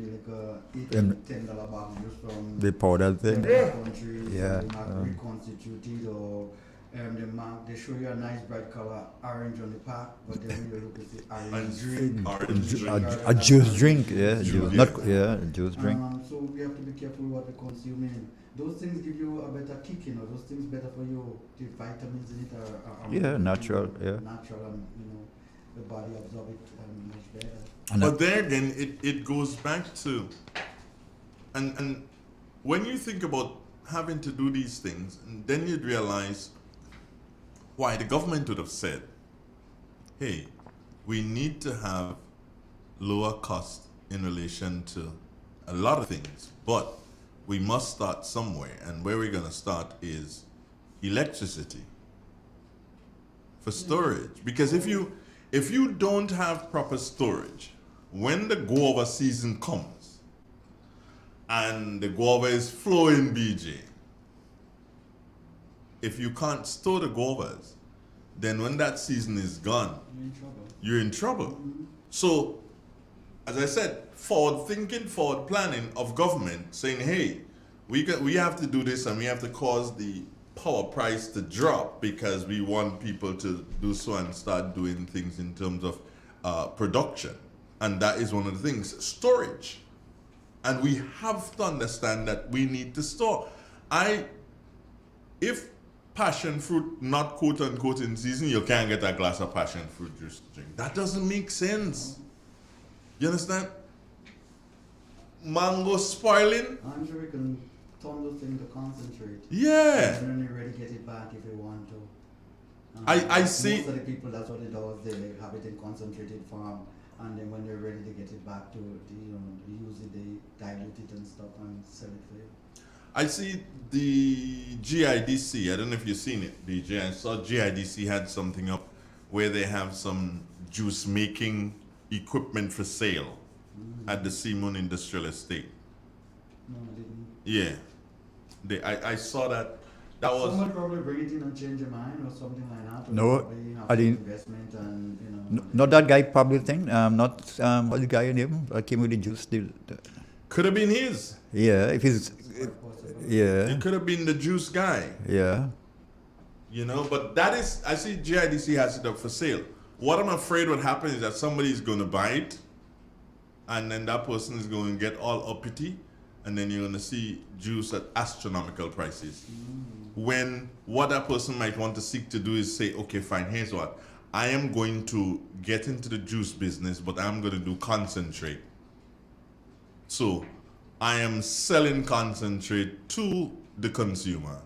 $8
And
and $10 bag juice from
the powder thing.
countries.
Yeah.
They mark reconstituted, or they show you a nice bright color orange on the pack, but then when you look at the orange drink.
A juice drink, yeah, juice drink.
So we have to be careful what we're consuming. Those things give you a better kick, those things better for you. The vitamins in it are
Natural,
natural, and the body absorb it much better.
But there again, it goes back to, and when you think about having to do these things, and then you'd realize why the government would have said, hey, we need to have lower cost in relation to a lot of things, but we must start somewhere, and where we're going to start is electricity for storage. Because if you don't have proper storage, when the guava season comes and the guava is flowing, BJ, if you can't store the guavas, then when that season is gone, you're in trouble. So, as I said, forward thinking, forward planning of government saying, hey, we have to do this, and we have to cause the power price to drop because we want people to do so and start doing things in terms of production. And that is one of the things, storage. And we have to understand that we need to store. If passion fruit not quote unquote in season, you can't get a glass of passion fruit juice to drink. That doesn't make sense. You understand? Mango spoiling.
I'm sure we can turn those things to concentrate.
Yeah.
And then you really get it back if you want to.
I see.
Most of the people, that's what they do. They have it in concentrated form, and then when they're ready to get it back to use it, they dilute it and stuff and sell it for you.
I see the GIDC. I don't know if you've seen it, BJ. I saw GIDC had something up where they have some juice making equipment for sale at the Simon Industrial Estate.
No, I didn't.
Yeah. I saw that. That was.
Someone probably bring it in and change your mind or something like that. Or
No,
probably have
I didn't.
Investment and
Not that guy public thing. Not what the guy name came with the juice.
Could have been his.
Yeah, if he's. Yeah.
It could have been the juice guy.
Yeah.
But that is, I see GIDC has it up for sale. What I'm afraid would happen is that somebody's going to buy it, and then that person is going to get all uppity, and then you're going to see juice at astronomical prices. When what that person might want to seek to do is say, okay, fine, here's what. I am going to get into the juice business, but I'm going to do concentrate. So I am selling concentrate to the consumer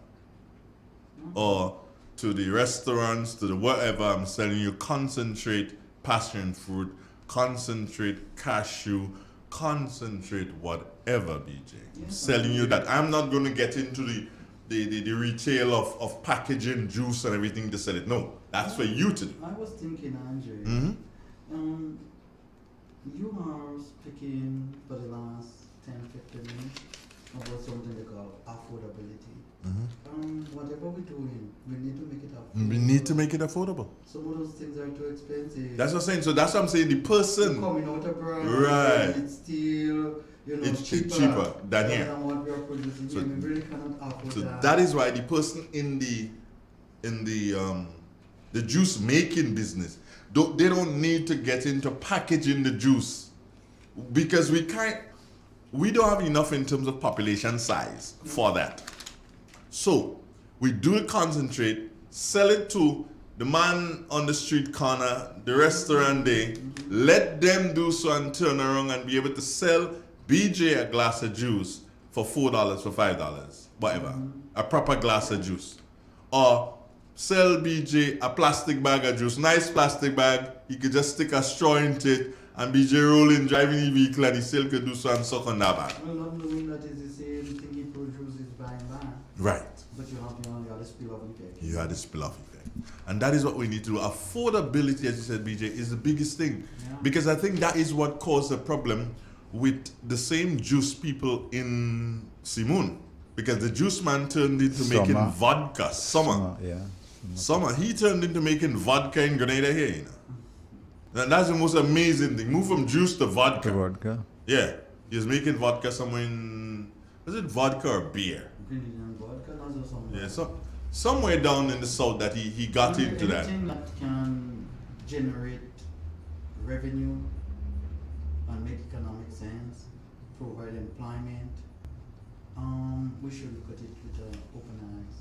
or to the restaurants, to the whatever. I'm selling you concentrate passion fruit, concentrate cashew, concentrate whatever, BJ. I'm telling you that I'm not going to get into the retail of packaging juice and everything to sell it. No, that's for you to do.
I was thinking, Andre, you are speaking for the last 10-15 minutes about something they call affordability. Whatever we're doing, we need to make it affordable.
We need to make it affordable.
Some of those things are too expensive.
That's what I'm saying. So that's what I'm saying. The person
coming out of brand,
right?
It's still,
it's cheaper than here.
Than what we are producing. So, we really cannot afford that.
That is why the person in the juice making business, they don't need to get into packaging the juice, because we don't have enough in terms of population size for that. So we do concentrate, sell it to the man on the street corner, the restaurant day, let them do so and turn around and be able to sell BJ a glass of juice for $4, for $5, whatever, a proper glass of juice. Or sell BJ a plastic bag of juice, nice plastic bag, he could just stick a straw into it and BJ rolling, driving the vehicle, and he still could do so and suck on that bag.
Well, not knowing that it's the same thing he produces by and by.
Right.
But you have the spill-off effect.
You had the spill-off effect. And that is what we need to do. Affordability, as you said, BJ, is the biggest thing. Yeah. Because I think that is what caused the problem with the same juice people in Simoon. Because the juice man turned into making vodka. Summer. He turned into making vodka in Grenada here, you know. And that's the most amazing thing. Move from juice to vodka. Yeah. He was making vodka somewhere in, was it vodka or beer? Yeah, so somewhere down in the south that he got into that.
Anything that can generate revenue and make economic sense, provide employment, we should look at it with open eyes.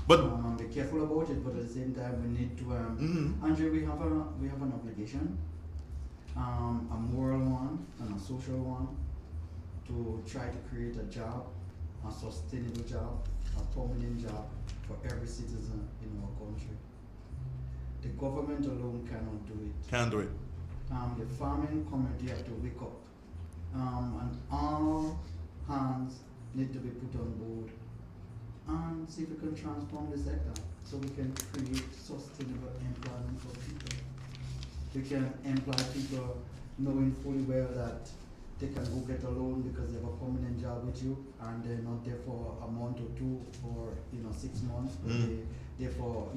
But
be careful about it, but at the same time we need to Andre, we have an obligation, a moral one and a social one, to try to create a job, a sustainable job, a permanent job for every citizen in our country. The government alone cannot do it.
Can't do it.
The farming community have to wake up, and all hands need to be put on board and see if we can transform the sector so we can create sustainable employment for people. We can employ people knowing fully well that they can go get a loan because they have a permanent job with you and they're not there for a month or two or 6 months, but they're for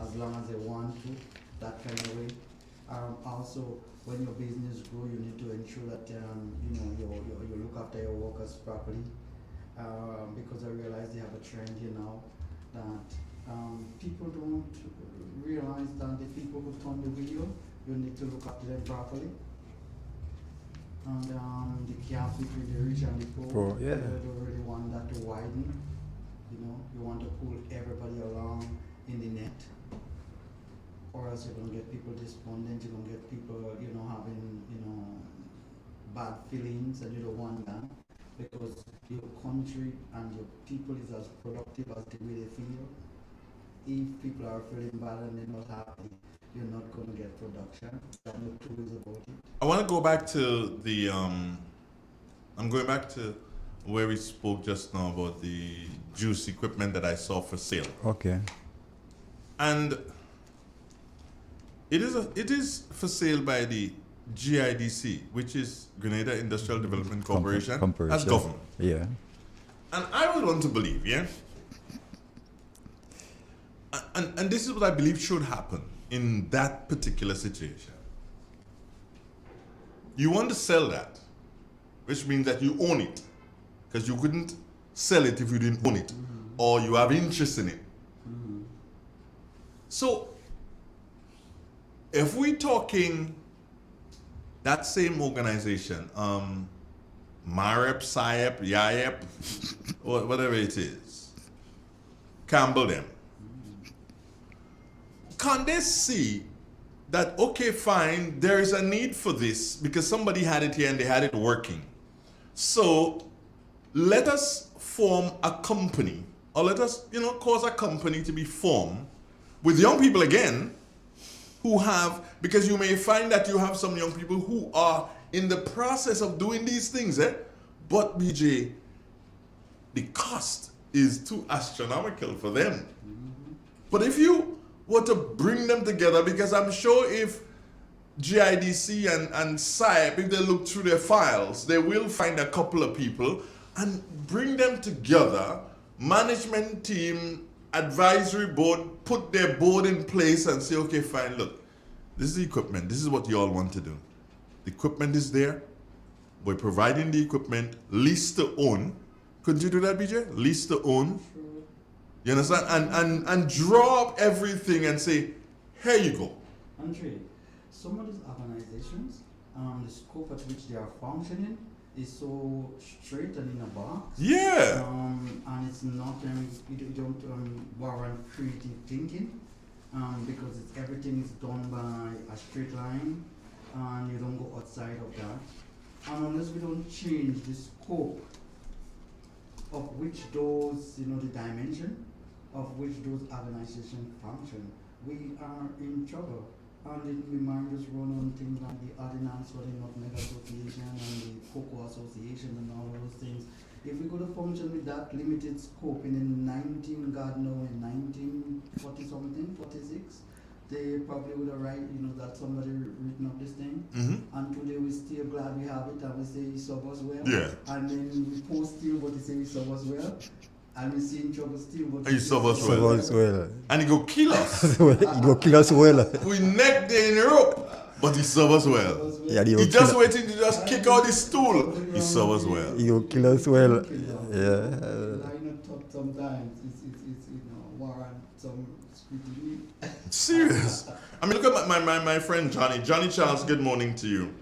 as long as they want to, that kind of way. Also, when your business grow, you need to ensure that you look after your workers properly, because I realize they have a trend here now that people don't realize that the people who turn the wheel, you need to look after them properly. And the gap between the rich and the poor, you don't really want that to widen. You want to pull everybody along in the net, or else you're going to get people despondent, you're going to get people, having, bad feelings, and you don't want that, because your country and your people is as productive as the way they feel. If people are feeling bad and they're not happy, you're not going to get production. There's no two ways about it.
I want to go back to the, I'm going back to where we spoke just now about the juice equipment that I saw for sale.
Okay.
And it is for sale by the GIDC, which is Grenada Industrial Development Corporation, as government.
Yeah.
And I would want to believe, yeah? And this is what I believe should happen in that particular situation. You want to sell that, which means that you own it, because you couldn't sell it if you didn't own it, or you have interest in it. So, if we're talking that same organization, MAREP, SIEP, YAEP, or whatever it is, Campbell them, can they see that, okay, fine, there is a need for this because somebody had it here and they had it working. So let us form a company, or let us, cause a company to be formed with young people again who have, because you may find that you have some young people who are in the process of doing these things, but BJ, the cost is too astronomical for them. But if you were to bring them together, because I'm sure if GIDC and SIPE, if they look through their files, they will find a couple of people and bring them together, management team, advisory board, put their board in place and say, okay, fine, look, this is the equipment. This is what you all want to do. The equipment is there. We're providing the equipment, lease to own. Could you do that, BJ? Lease to own. You understand? And draw up everything and say, here you go.
Andre, some of these organizations, the scope at which they are functioning is so straight and in a box.
Yeah.
And it's not, you don't warrant creative thinking because everything is done by a straight line and you don't go outside of that. And unless we don't change the scope of which those, the dimension of which those organizations function, we are in trouble. And then we might just run on things like the Ordinance for the Nutmeg Association and the Cocoa Association and all those things. If we go to function with that limited scope in 1940 something, 46, they probably would have that somebody written up this thing. And today we're still glad we have it and we say he served us well.
Yeah.
And then we post still but he say he served us well. And we see in trouble still but
he served us well. And he go kill us.
He go kill us well.
We neck the in rope, but he served us well.
Yeah,
he just waiting to just kick out the stool. He served us well.
He go kill us well. Yeah.
Sometimes it's warrant some scrutiny.
Serious. I mean, look at my friend Johnny. Johnny Charles, good morning to you.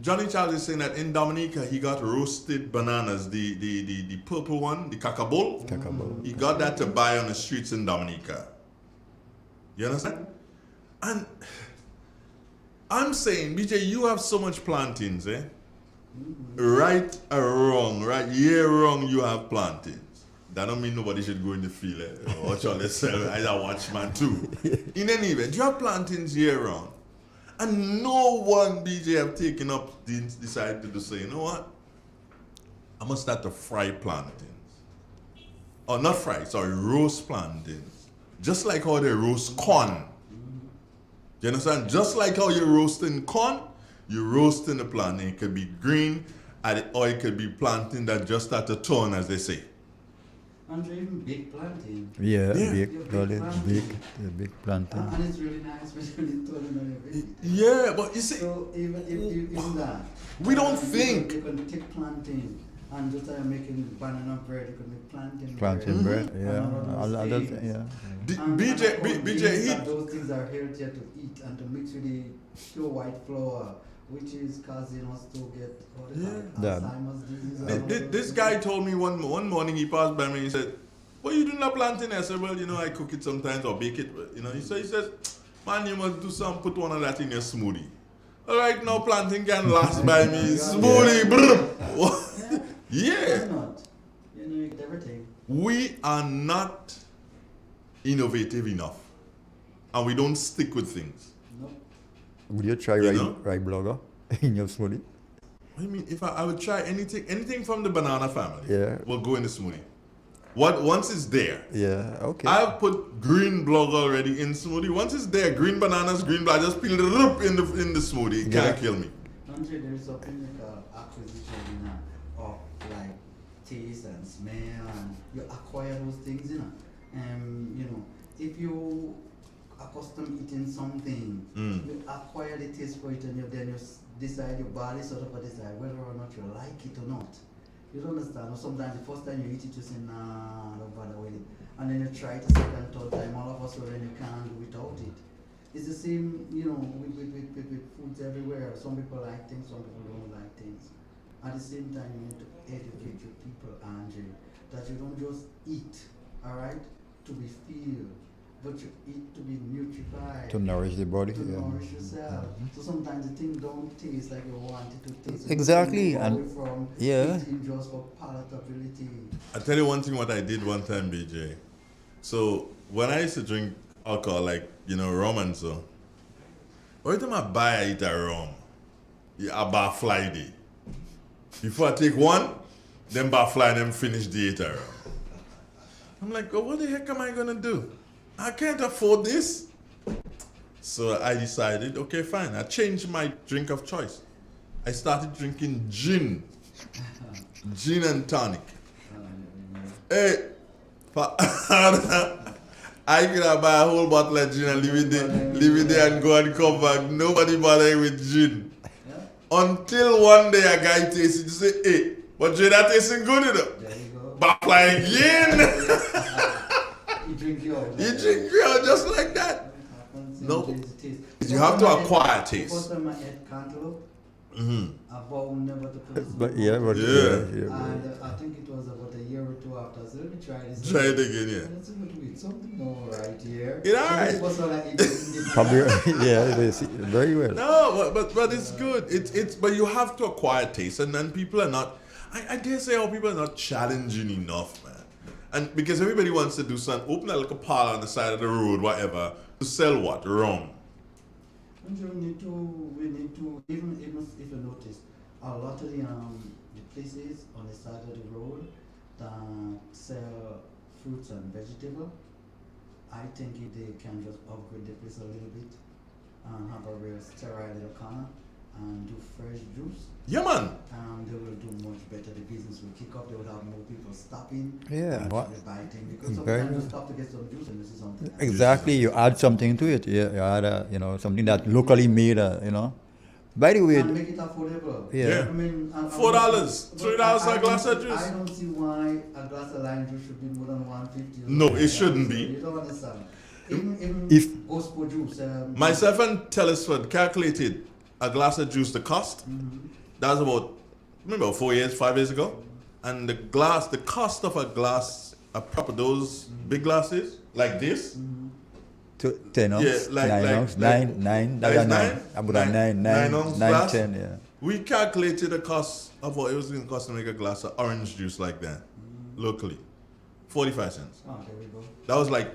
Johnny Charles is saying that in Dominica he got roasted bananas, the purple one, the cacabol.
Cacabol.
He got that to buy on the streets in Dominica. You understand? And I'm saying, BJ, you have so much plantings, eh? Right or wrong, right? Year wrong, you have plantings. That don't mean nobody should go in the field. Watch all this, as a watchman too. In any event, you have plantings year round. And no one, BJ, have taken up, decided to say, you know what? I must start to fry plantains. Or not fry, sorry, roast plantains. Just like how they roast corn. You understand? Just like how you're roasting corn, you're roasting the plantain. It could be green, or it could be plantain that just start to turn, as they say.
Andre, even big plantain.
Yeah, big
And
plantain.
it's really nice when you turn on your
Yeah, but you see,
so even that,
we don't think.
You can take plantain and just making banana bread. You can make plantain
bread. Yeah.
BJ,
those things are healthier to eat and to mix with the pure white flour, which is causing us to get Alzheimer's disease.
This guy told me one morning, he passed by me, he said, "What you doing that plantain?" I said, "Well, I cook it sometimes or bake it." He says, "Man, you must do some, put one of that in your smoothie." All right, now plantain can last by me. Smoothie, yeah.
Why not? You get everything.
We are not innovative enough. And we don't stick with things.
Nope.
Would you try rye blogger in your smoothie?
I mean, if I would try anything from the banana family, will go in the smoothie. Once it's there.
Yeah, okay.
I've put green blogger already in smoothie. Once it's there, green bananas, green blogger, just peel it up in the smoothie. It can't kill me.
Andre, there is something like acquisition of like taste and smell, and you acquire those things, if you accustomed eating something, you acquire the taste for it, and then you decide, your body sort of decide whether or not you like it or not. You don't understand. Or sometimes the first time you eat it, you say, nah, I don't bother with it. And then you try it a second, third time, all of a sudden you can't do without it. It's the same, with foods everywhere. Some people like things, some people don't like things. At the same time, you need to educate your people, Andre, that you don't just eat, all right, to be filled, but you eat to be nutrified.
To nourish the body.
To nourish yourself. So sometimes the thing don't taste like you want it to taste.
Exactly.
And from eating just for palatability.
I'll tell you one thing what I did one time, BJ. So when I used to drink alcohol, like, rum and so, every time I buy, I eat a rum. a bar fly day. Before I take one, then bar fly them finish the 8 hour. I'm like, oh, what the heck am I gonna do? I can't afford this. So I decided, okay, fine. I changed my drink of choice. I started drinking gin. Gin and tonic. Hey, I could have buy a whole bottle of gin and leave it there and go and come back. Nobody bothering with gin. Until one day a guy tasted it and say, hey, but gin that tasting good enough. Back like again.
You drink your
just like that. No. You have to acquire taste.
First time I ate cantaloupe, I vowed never to put it.
But yeah.
And I think it was about a year or two after. So let me try this.
Try it again, yeah.
Let's see what we something more right here.
It alright.
Probably, yeah, it is very well.
No, but it's good. It's but you have to acquire taste, and then people are not. I dare say how people are not challenging enough, man. And because everybody wants to do something, open a little parlor on the side of the road, whatever, to sell what? Rum.
We need to even if you notice, a lot of the places on the side of the road that sell fruits and vegetables, I think if they can just upgrade the place a little bit and have a real sterile little corner and do fresh juice.
Yeah, man.
They will do much better. The business will kick up. They will have more people stopping.
Yeah.
Buy things because sometimes you stop to get some juice and this is something.
Exactly. You add something to it. You add something that locally made. By the way.
And make it affordable.
Yeah.
I mean,
$4, $3 a glass of juice.
I don't see why a glass of lime juice should be more than $1.50.
No, it shouldn't be.
You don't understand. Even gospel juice.
Myself and Telesford calculated a glass of juice, the cost. That was about 5 years ago. And the cost of a glass, those big glasses, like this.
10 ounce,
yeah, like
9 ounce, 9, about 9 ounce, 10, yeah.
We calculated the cost of what it was going to cost to make a glass of orange juice like that, locally. 45 cents.
Oh, there we go.
That was like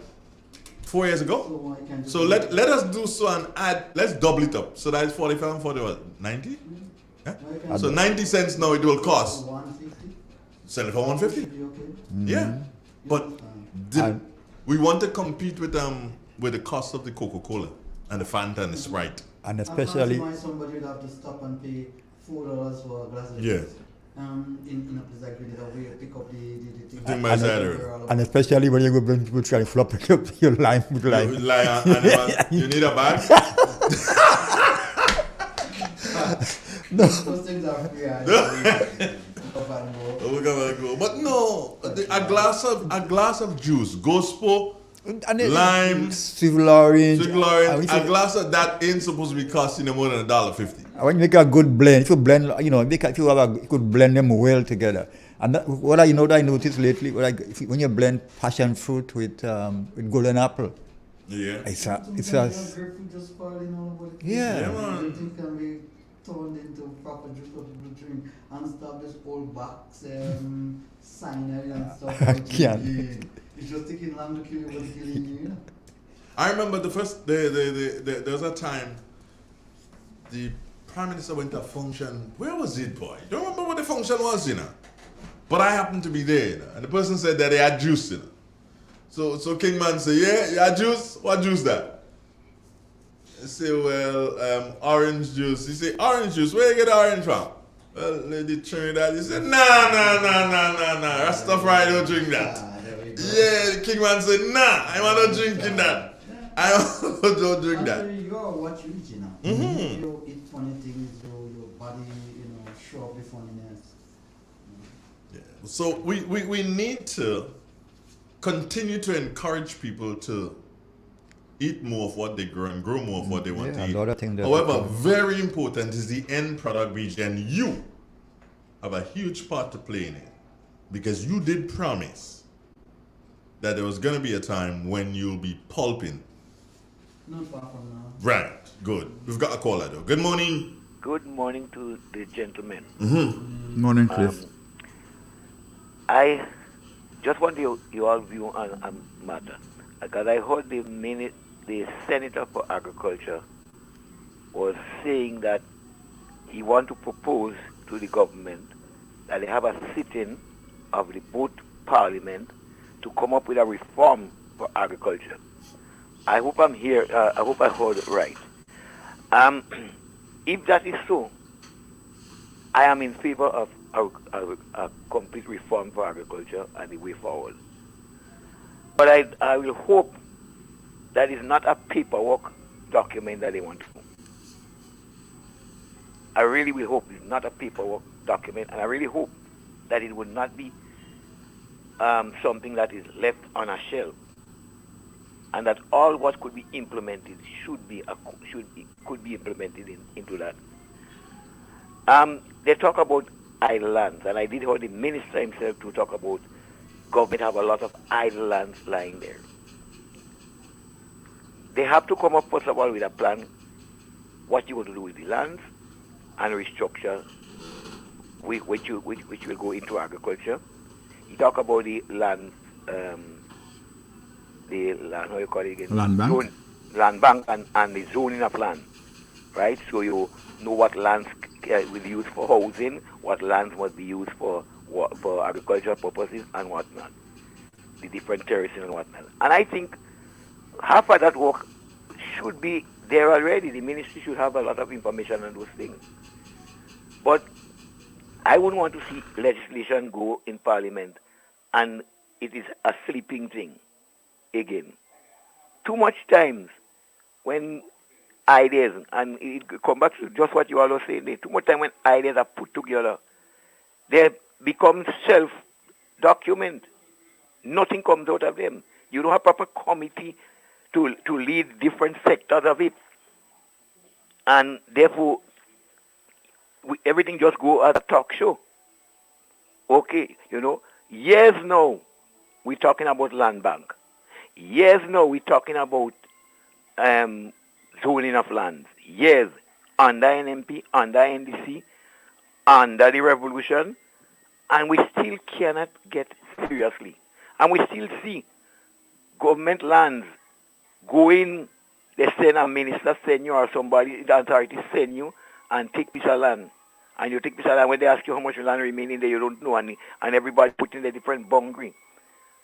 4 years ago. So let us do so and add, let's double it up. So that is 45 and 40, what, 90? Yeah? So 90 cents now it will cost.
150?
Sell it for 150. Yeah. But we want to compete with the cost of the Coca-Cola and the Fanta and the Sprite.
And especially
why somebody would have to stop and pay $4 for a glass of juice. In a place like Grenada where you pick up the
thing by side.
And especially when you go bring people try to flop it up your lime with lime.
You need a bag?
No. Those things are free.
But no, a glass of juice, gospel, lime,
civil orange.
A glass of that ain't supposed to be costing no more than $1.50.
When you make a good blend, if you blend, you could blend them well together. And what I noticed lately, when you blend passion fruit with golden apple.
Yeah.
It's a
grapefruit just falling all over the place.
Yeah.
Everything can be turned into proper juice for people to drink and stop this old box cyanide and stuff. It's just taking long to kill you what's killing you.
I remember there was a time the Prime Minister went to a function. Where was it, boy? Don't remember what the function was, But I happened to be there, and the person said that they had juice, So Kingman said, yeah, you had juice? What juice that? I say, well, orange juice. He said, orange juice, where you get the orange from? Well, Lady Trinidad, he said, nah. That stuff right, don't drink that. Yeah, the Kingman said, nah, I'm not drinking that. I don't drink that.
You are what you eat, You eat funny things, your body, show up the funniness.
Yeah. So we need to continue to encourage people to eat more of what they grow and grow more of what they want to eat. However, very important is the end product, BJ, and you have a huge part to play in it because you did promise that there was going to be a time when you'll be pulping.
Not far from now.
Right, good. We've got a caller though. Good morning.
Good morning to the gentlemen.
Morning, Chris.
I just want your view on a matter. Because I heard the Senator for Agriculture was saying that he want to propose to the government that they have a sitting of the both parliament to come up with a reform for agriculture. I hope I'm here. I hope I heard it right. If that is so, I am in favor of a complete reform for agriculture and the way forward. But I will hope that is not a paperwork document that they want to do. I really will hope it's not a paperwork document, and I really hope that it would not be something that is left on a shelf, and that all what could be implemented could be implemented into that. They talk about idle lands, and I did hear the minister himself to talk about government have a lot of idle lands lying there. They have to come up first of all with a plan what you want to do with the lands and restructure which will go into agriculture. You talk about the land, how you call it again?
Land bank.
Land bank and the zoning of land, right? So you know what lands will be used for housing, what lands must be used for agricultural purposes and whatnot, the different terracing and whatnot. And I think half of that work should be there already. The ministry should have a lot of information on those things. But I wouldn't want to see legislation go in Parliament and it is a sleeping thing again. Too much times when ideas, and it comes back to just what you all are saying, too much time when ideas are put together, they become self-document. Nothing comes out of them. You don't have proper committee to lead different sectors of it. And therefore, everything just go as a talk show. Okay, years now, we're talking about land bank. Years now, we're talking about zoning of lands. Years, under NMP, under NDC, under the revolution, and we still cannot get seriously. And we still see government lands going, they send a minister, send you, or somebody, the authority send you, and take piece of land. And you take piece of land, when they ask you how much land remaining there, you don't know, and everybody put in a different boundary.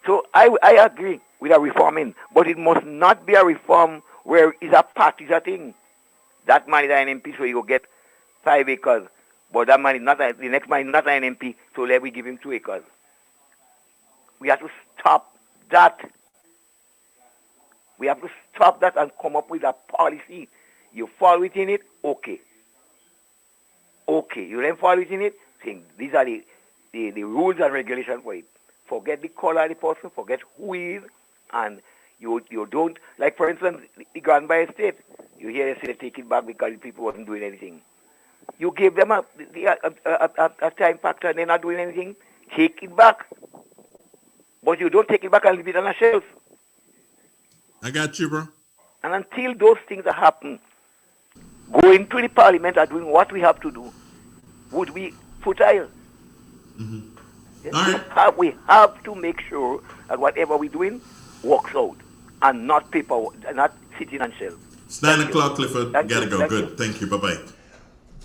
So I agree with a reforming, but it must not be a reform where it's a partisan thing. That man is an MP, so he will get 5 acres. But that man is not, the next man is not an MP, so let me give him 2 acres. We have to stop that. We have to stop that and come up with a policy. You fall within it, okay. Okay, you then fall within it, saying these are the rules and regulations for it. Forget the color of the person, forget who he is, and you don't, like for instance, the Granby Estate, you hear they say they take it back because the people wasn't doing anything. You gave them a time factor and they're not doing anything, take it back. But you don't take it back and leave it on a shelf.
I got you, bro.
And until those things happen, going to the Parliament and doing what we have to do would be futile.
Mm-hmm.
Yes, we have to make sure that whatever we're doing works out and not not sitting on shelves.
It's 9 o'clock, Clifford. Gotta go.
Thank
Good.
you.
Thank you. Bye-bye.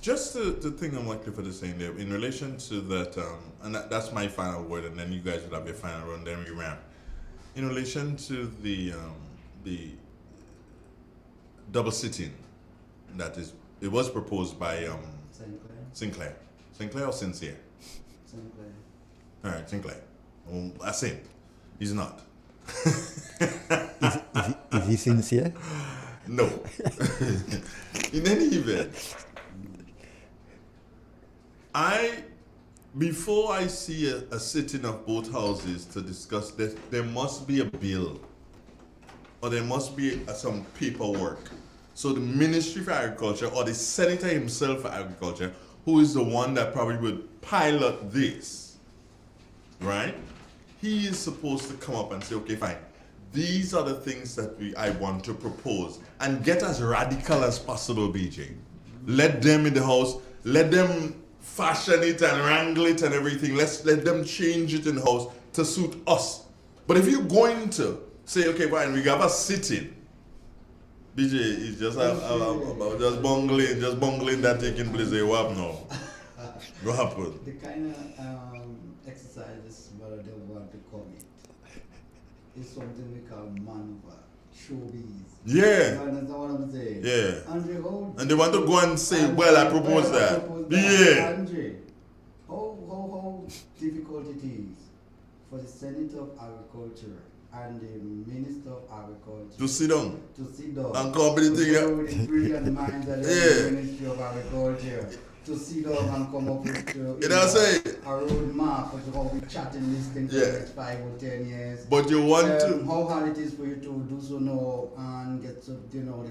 Just the thing on what Clifford is saying there, in relation to that, and that's my final word, and then you guys will have your final run, then we ramp. In relation to the double sitting, it was proposed by Sinclair or Sincere?
Sinclair.
All right, Sinclair. Well, I say he's not.
Is he sincere?
No. In any event, before I see a sitting of both houses to discuss this, there must be a bill, or there must be some paperwork. So the Ministry for Agriculture, or the Senator himself for Agriculture, who is the one that probably would pilot this, right? He is supposed to come up and say, okay, fine, these are the things that I want to propose, and get as radical as possible, BJ. Let them in the house, let them fashion it and wrangle it and everything. Let them change it in the house to suit us. But if you're going to say, okay, fine, we have a sitting, BJ, it's just just bungling that taking place. What now? What happened?
The kind of exercises, what they want to call it, is something we call maneuver, showbiz.
Yeah.
You understand what I'm saying?
Yeah.
Andre, how
and they want to go and say, well, I propose that. Yeah.
Andre, how difficult it is for the Senator of Agriculture and the Minister of Agriculture
to sit down and come with the thing.
With the brilliant minds that the Ministry of Agriculture to sit down and come up with a roadmap for how we chatting this thing for the next 5 or 10 years.
But you want to
how hard it is for you to do so now and get the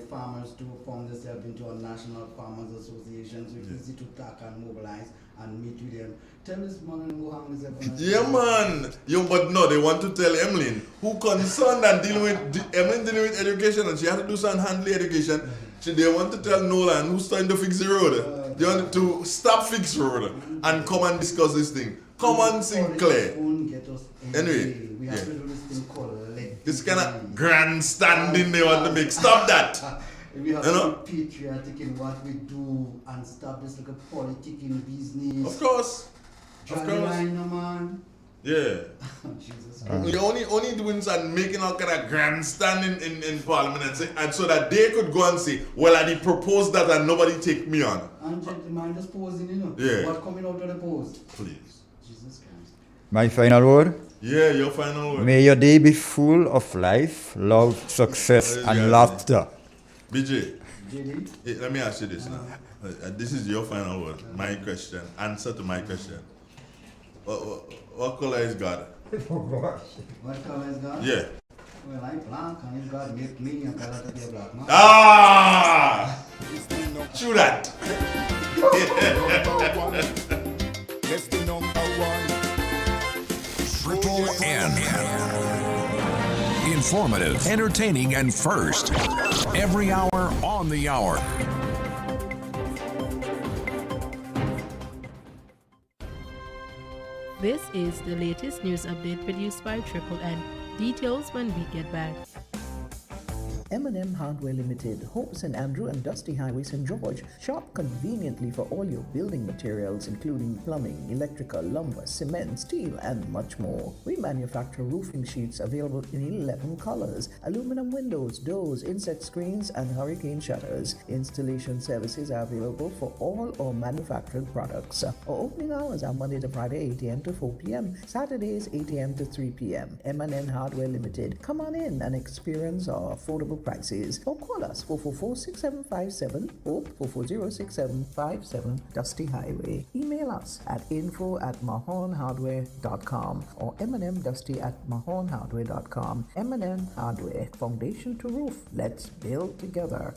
farmers to form themselves into a national farmers association, so it's easy to talk and mobilize and meet with them. Tell this man and go hang himself.
Yeah, man. But no, they want to tell Emmeline, who concerned and dealing with education, and she had to do some handling education. They want to tell Nolan, who's trying to fix the road. They want to stop fix road and come and discuss this thing. Come on, Sinclair. Anyway,
we have to do this thing called
this kind of grandstanding they want to make. Stop that.
We have to be patriotic in what we do and stop this like a politicking business.
Of course.
Draw the line, no, man.
Yeah.
Jesus
Christ. Only doing and making all kind of grandstanding in Parliament and so that they could go and say, well, I did propose that and nobody take me on.
And gentlemen, just posing, you know.
Yeah.
What coming out of the post?
Please.
Jesus Christ.
My final word?
Yeah, your final word.
May your day be full of life, love, success, and laughter.
BJ, let me ask you this now. This is your final word. My question. Answer to my question. What color is God?
What color is God?
Yeah.
Well, I'm black, and if God make me a color to be a black man.
Ah! True that.
Let's do number one.
Triple N. Informative, entertaining, and first. Every hour on the hour.
This is the latest news update produced by Triple N. Details when we get back.
M&M Hardware Limited, Hope St. Andrew and Dusty Highway St. George. Shop conveniently for all your building materials including plumbing, electrical, lumber, cement, steel and much more. We manufacture roofing sheets available in 11 colors, aluminum windows, doors, insect screens and hurricane shutters. Installation services are available for all our manufactured products. Our opening hours are Monday to Friday 8 a.m. to 4 p.m., Saturdays 8 a.m. to 3 p.m. M&M Hardware Limited. Come on in and experience our affordable prices, or call us 444-6757 or 440-6757 Dusty Highway. Email us at info@mahonhardware.com or mnmdusty@mahonhardware.com. M&M Hardware, foundation to roof. Let's build together.